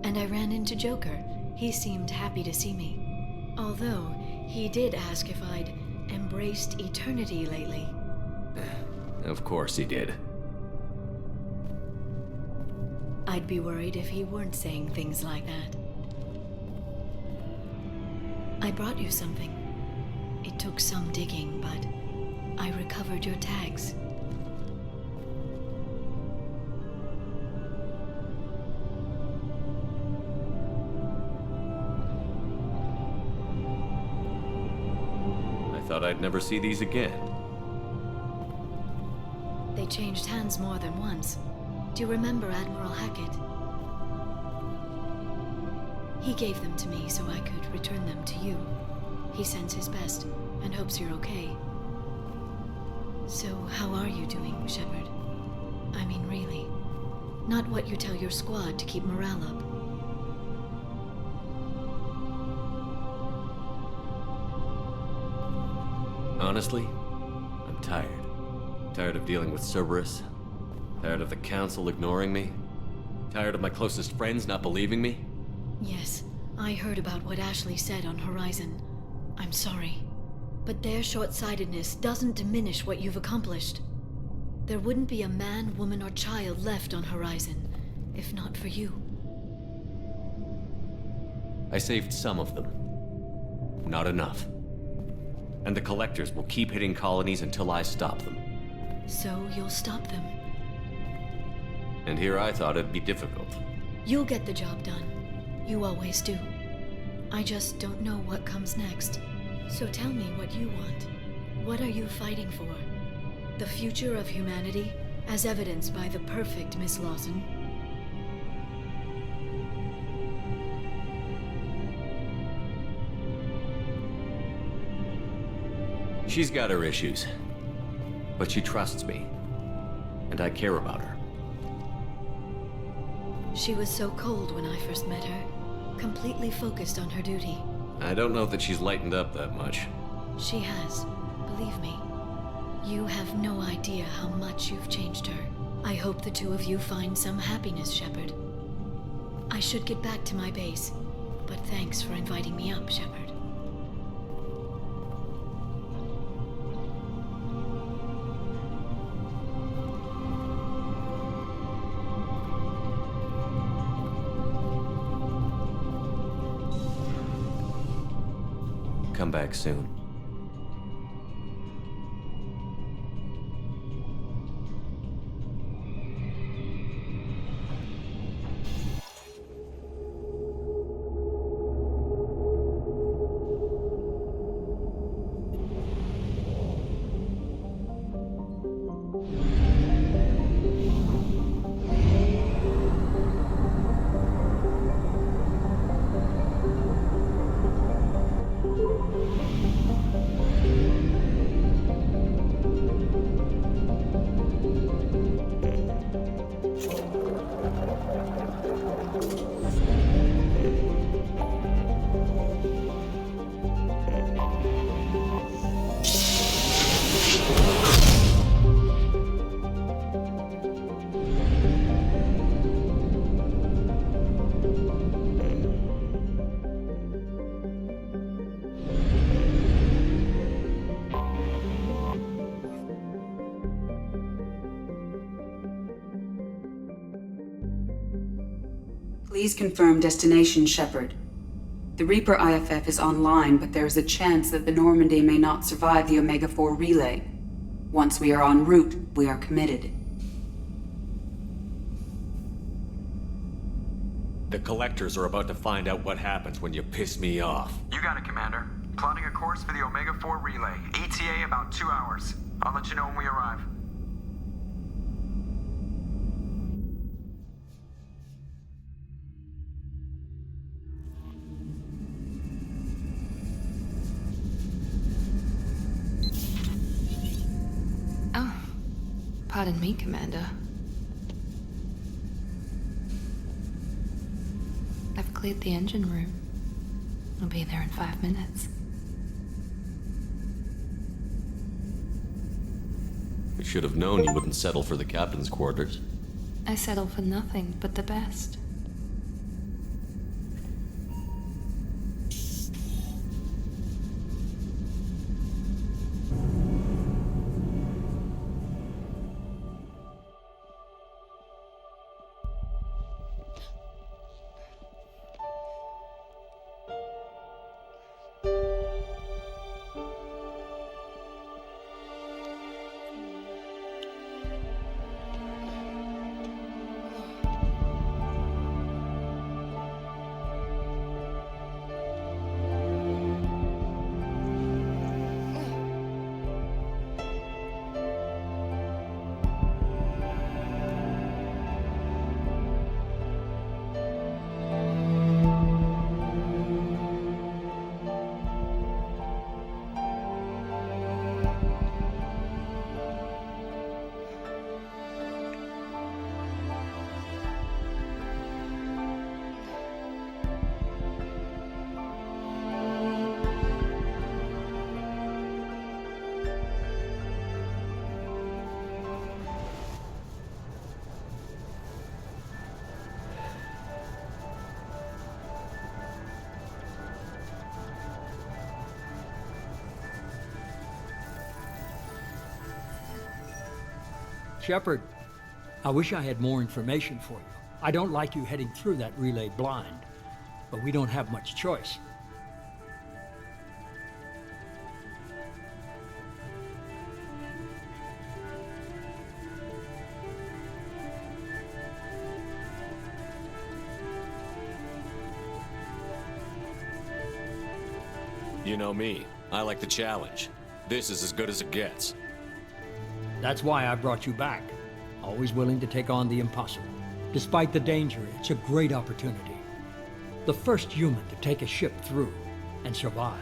And I ran into Joker. He seemed happy to see me. Although, he did ask if I'd embraced eternity lately.
Of course he did.
I'd be worried if he weren't saying things like that. I brought you something. It took some digging, but I recovered your tags.
Thought I'd never see these again.
They changed hands more than once. Do you remember Admiral Hackett? He gave them to me so I could return them to you. He sends his best and hopes you're okay. So, how are you doing, Shepard? I mean, really. Not what you tell your squad to keep morale up.
Honestly, I'm tired. Tired of dealing with Cerberus. Tired of the Council ignoring me. Tired of my closest friends not believing me.
Yes, I heard about what Ashley said on Horizon. I'm sorry. But their short-sightedness doesn't diminish what you've accomplished. There wouldn't be a man, woman, or child left on Horizon, if not for you.
I saved some of them. Not enough. And the Collectors will keep hitting colonies until I stop them.
So you'll stop them.
And here I thought it'd be difficult.
You'll get the job done. You always do. I just don't know what comes next. So tell me what you want. What are you fighting for? The future of humanity, as evidenced by the perfect Miss Lawson?
She's got her issues. But she trusts me. And I care about her.
She was so cold when I first met her, completely focused on her duty.
I don't know that she's lightened up that much.
She has, believe me. You have no idea how much you've changed her. I hope the two of you find some happiness, Shepard. I should get back to my base, but thanks for inviting me up, Shepard.
Come back soon.
Please confirm destination, Shepard. The Reaper IFF is online, but there is a chance that the Normandy may not survive the Omega-4 relay. Once we are en route, we are committed.
The Collectors are about to find out what happens when you piss me off.
You got it, Commander. Plotting a course for the Omega-4 relay. ETA about 2 hours. I'll let you know when we arrive.
Pardon me, Commander. I've cleared the engine room. I'll be there in 5 minutes.
We should have known you wouldn't settle for the captain's quarters.
I settle for nothing but the best.
Shepard, I wish I had more information for you. I don't like you heading through that relay blind, but we don't have much choice.
You know me. I like the challenge. This is as good as it gets.
That's why I brought you back. Always willing to take on the impossible. Despite the danger, it's a great opportunity. The first human to take a ship through and survive.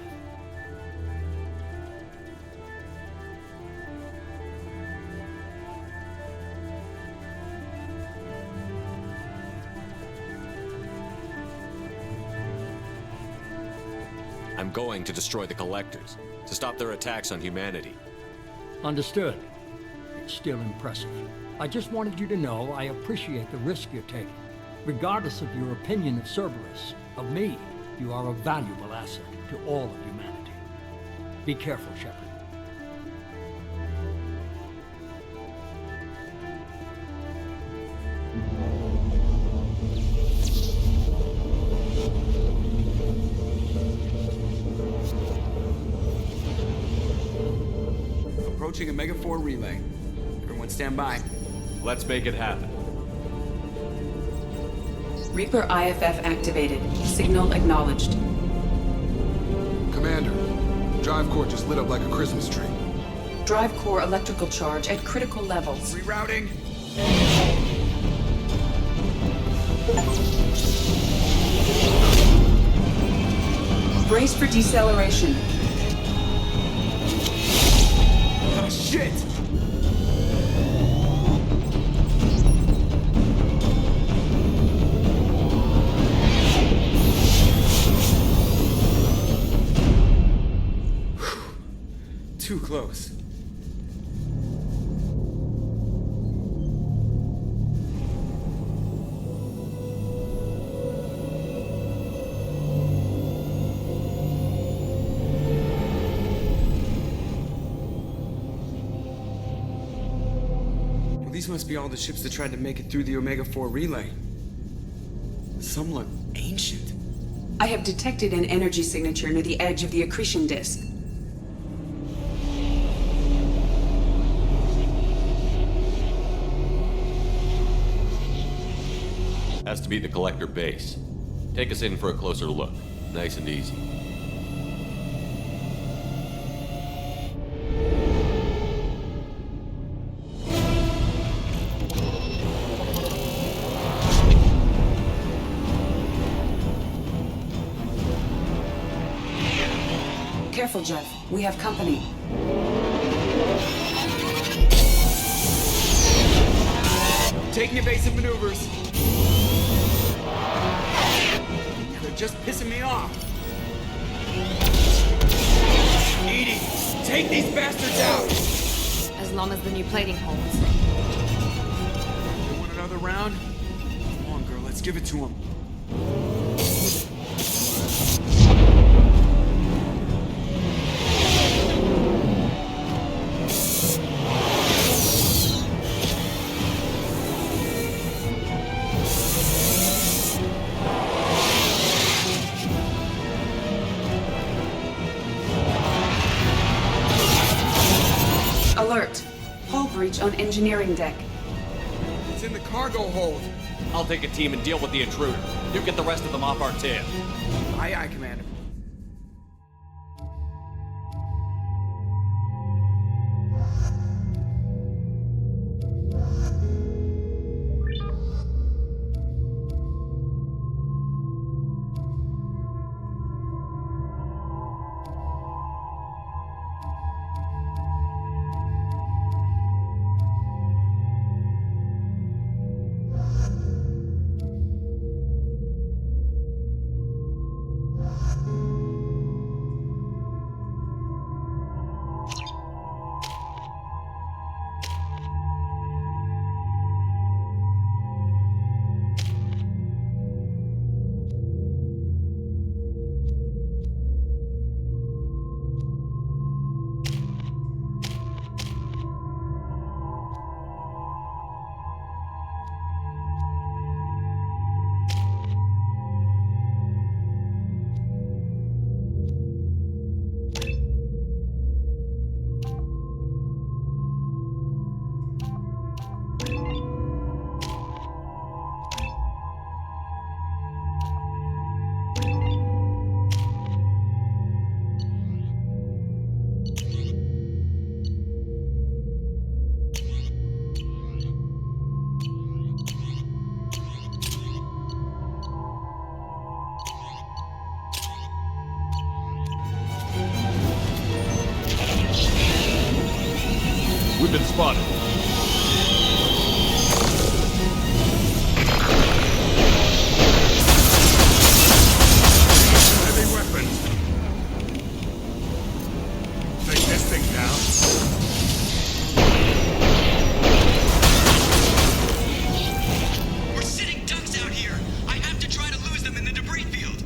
I'm going to destroy the Collectors, to stop their attacks on humanity.
Understood. It's still impressive. I just wanted you to know I appreciate the risk you're taking. Regardless of your opinion of Cerberus, of me, you are a valuable asset to all of humanity. Be careful, Shepard.
Approaching Omega 4 relay. Everyone stand by.
Let's make it happen.
Reaper IFF activated. Signal acknowledged.
Commander, drive core just lit up like a Christmas tree.
Drive core electrical charge at critical levels.
Rerouting.
Brace for deceleration.
Oh, shit! Too close. Well, these must be all the ships that tried to make it through the Omega 4 relay. Some look ancient.
I have detected an energy signature near the edge of the accretion disk.
Has to be the Collector base. Take us in for a closer look. Nice and easy.
Careful, Jeff. We have company.
taking evasive maneuvers. They're just pissing me off. EDI, take these bastards out!
As long as the new plating holds.
You want another round? Come on, girl, let's give it to him.
Alert! Hull breach on engineering deck.
It's in the cargo hold.
I'll take a team and deal with the intruder. You get the rest of them off our tail.
Aye, aye, Commander.
We've been spotted.
Heavy weapons. Take this thing down.
We're sitting ducks out here. I have to try to lose them in the debris field.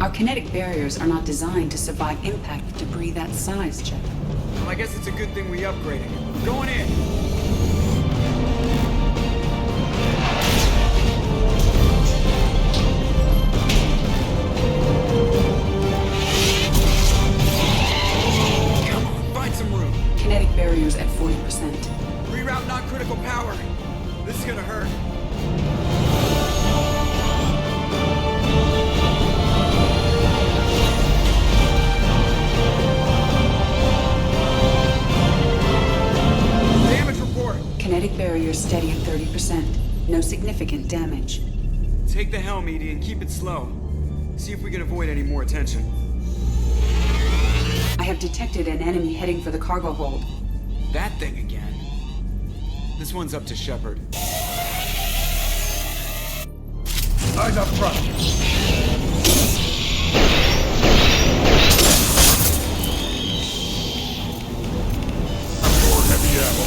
Our kinetic barriers are not designed to survive impact with debris that size, Jeff.
Well, I guess it's a good thing we upgraded it. Going in. Come on, find some room.
Kinetic barriers at 40%.
Reroute non-critical power. This is gonna hurt. Damage report.
Kinetic barriers steady at 30%. No significant damage.
Take the helm, EDI, and keep it slow. See if we can avoid any more attention.
I have detected an enemy heading for the cargo hold.
That thing again. This one's up to Shepard.
Eyes up front. More heavy ammo.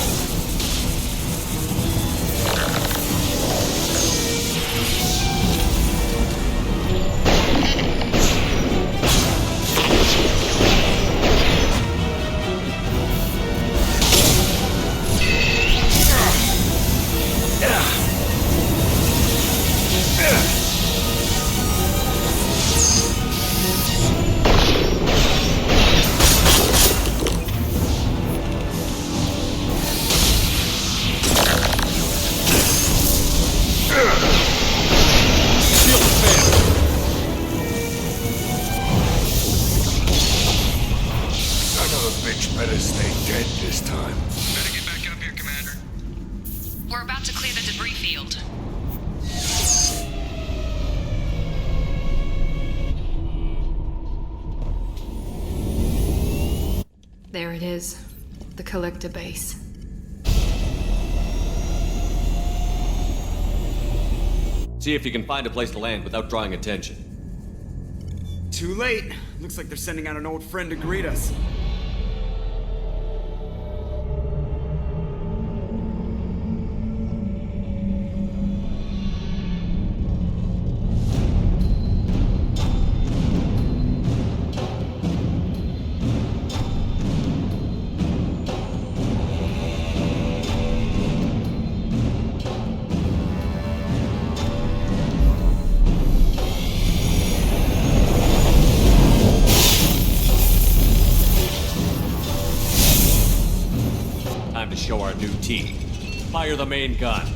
Better stay dead this time.
Better get back up here, Commander.
We're about to clear the debris field. There it is. The collector base.
See if you can find a place to land without drawing attention.
Too late. Looks like they're sending out an old friend to greet us.
Time to show our new team. Fire the main gun.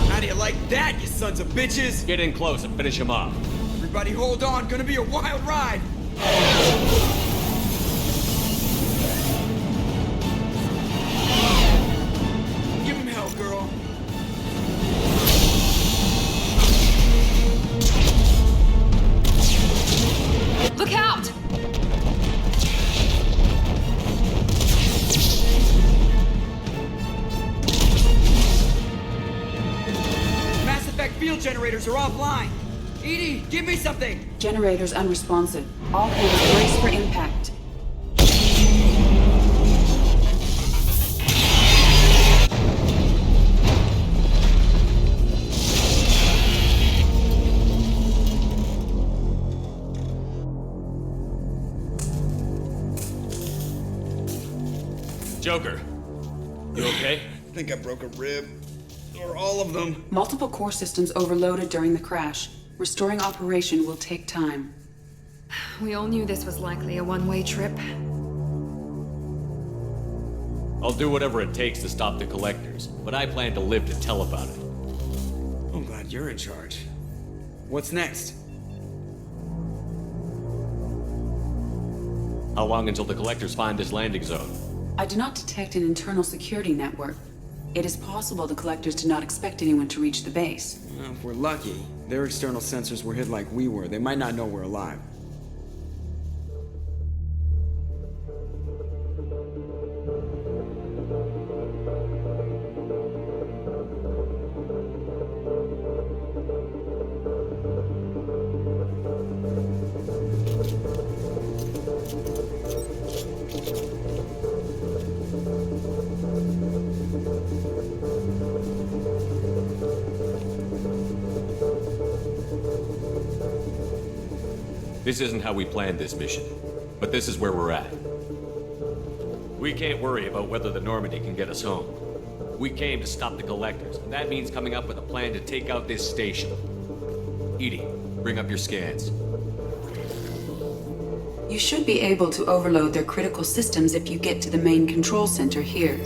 How do you like that, you sons of bitches?
Get in close and finish him off.
Everybody hold on, gonna be a wild ride! Give him hell, girl.
Look out!
Mass Effect field generators are offline. Edie, give me something!
Generators unresponsive. All hands brace for impact.
Joker, you okay?
I think I broke a rib. Or all of them.
Multiple core systems overloaded during the crash. Restoring operation will take time.
We all knew this was likely a one-way trip.
I'll do whatever it takes to stop the collectors, but I plan to live to tell about it.
I'm glad you're in charge. What's next?
How long until the collectors find this landing zone?
I do not detect an internal security network. It is possible the collectors did not expect anyone to reach the base.
Well, if we're lucky, their external sensors were hit like we were. They might not know we're alive.
This isn't how we planned this mission, but this is where we're at. We can't worry about whether the Normandy can get us home. We came to stop the collectors, and that means coming up with a plan to take out this station. Edie, bring up your scans.
You should be able to overload their critical systems if you get to the main control center here.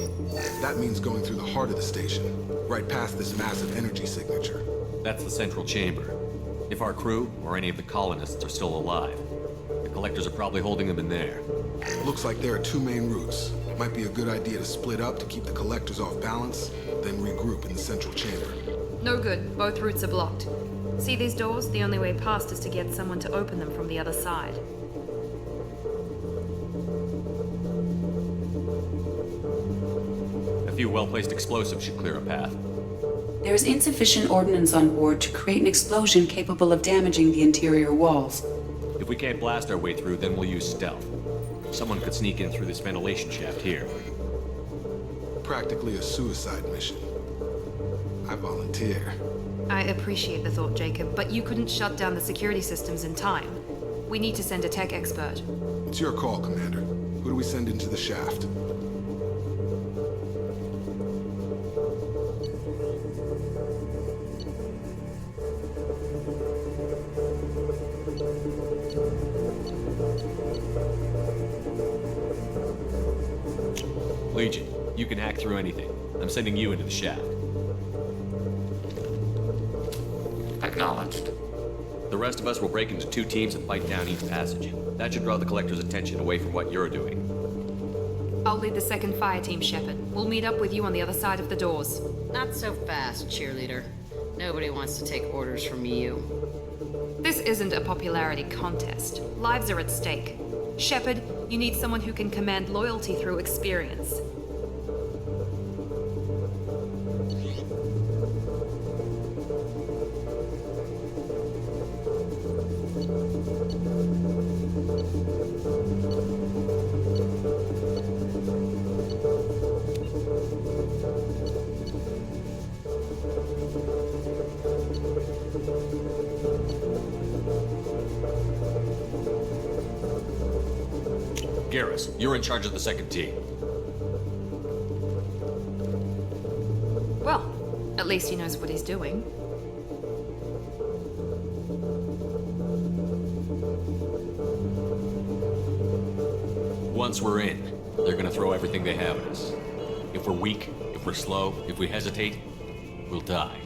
That means going through the heart of the station, right past this massive energy signature.
That's the central chamber. If our crew, or any of the colonists, are still alive, the collectors are probably holding them in there.
Looks like there are two main routes. Might be a good idea to split up to keep the collectors off balance, then regroup in the central chamber.
No good. Both routes are blocked. See these doors? The only way past is to get someone to open them from the other side.
A few well-placed explosives should clear a path.
There is insufficient ordnance on board to create an explosion capable of damaging the interior walls.
If we can't blast our way through, then we'll use stealth. Someone could sneak in through this ventilation shaft here.
Practically a suicide mission. I volunteer.
I appreciate the thought, Jacob, but you couldn't shut down the security systems in time. We need to send a tech expert.
It's your call, Commander. Who do we send into the shaft?
Legion, you can hack through anything. I'm sending you into the shaft.
Acknowledged.
The rest of us will break into two teams and fight down each passage. That should draw the collector's attention away from what you're doing.
I'll lead the second fire team, Shepard. We'll meet up with you on the other side of the doors.
Not so fast, cheerleader. Nobody wants to take orders from you.
This isn't a popularity contest. Lives are at stake. Shepard, you need someone who can command loyalty through experience.
Garrus, you're in charge of the second team.
Well, at least he knows what he's doing.
Once we're in, they're gonna throw everything they have at us. If we're weak, if we're slow, if we hesitate, we'll die.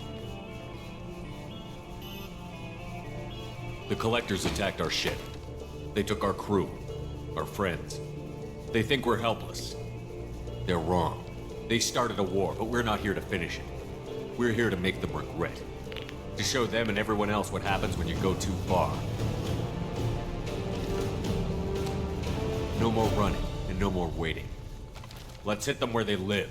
The Collectors attacked our ship. They took our crew, our friends. They think we're helpless. They're wrong. They started a war, but we're not here to finish it. We're here to make them regret. To show them and everyone else what happens when you go too far. No more running, and no more waiting. Let's hit them where they live.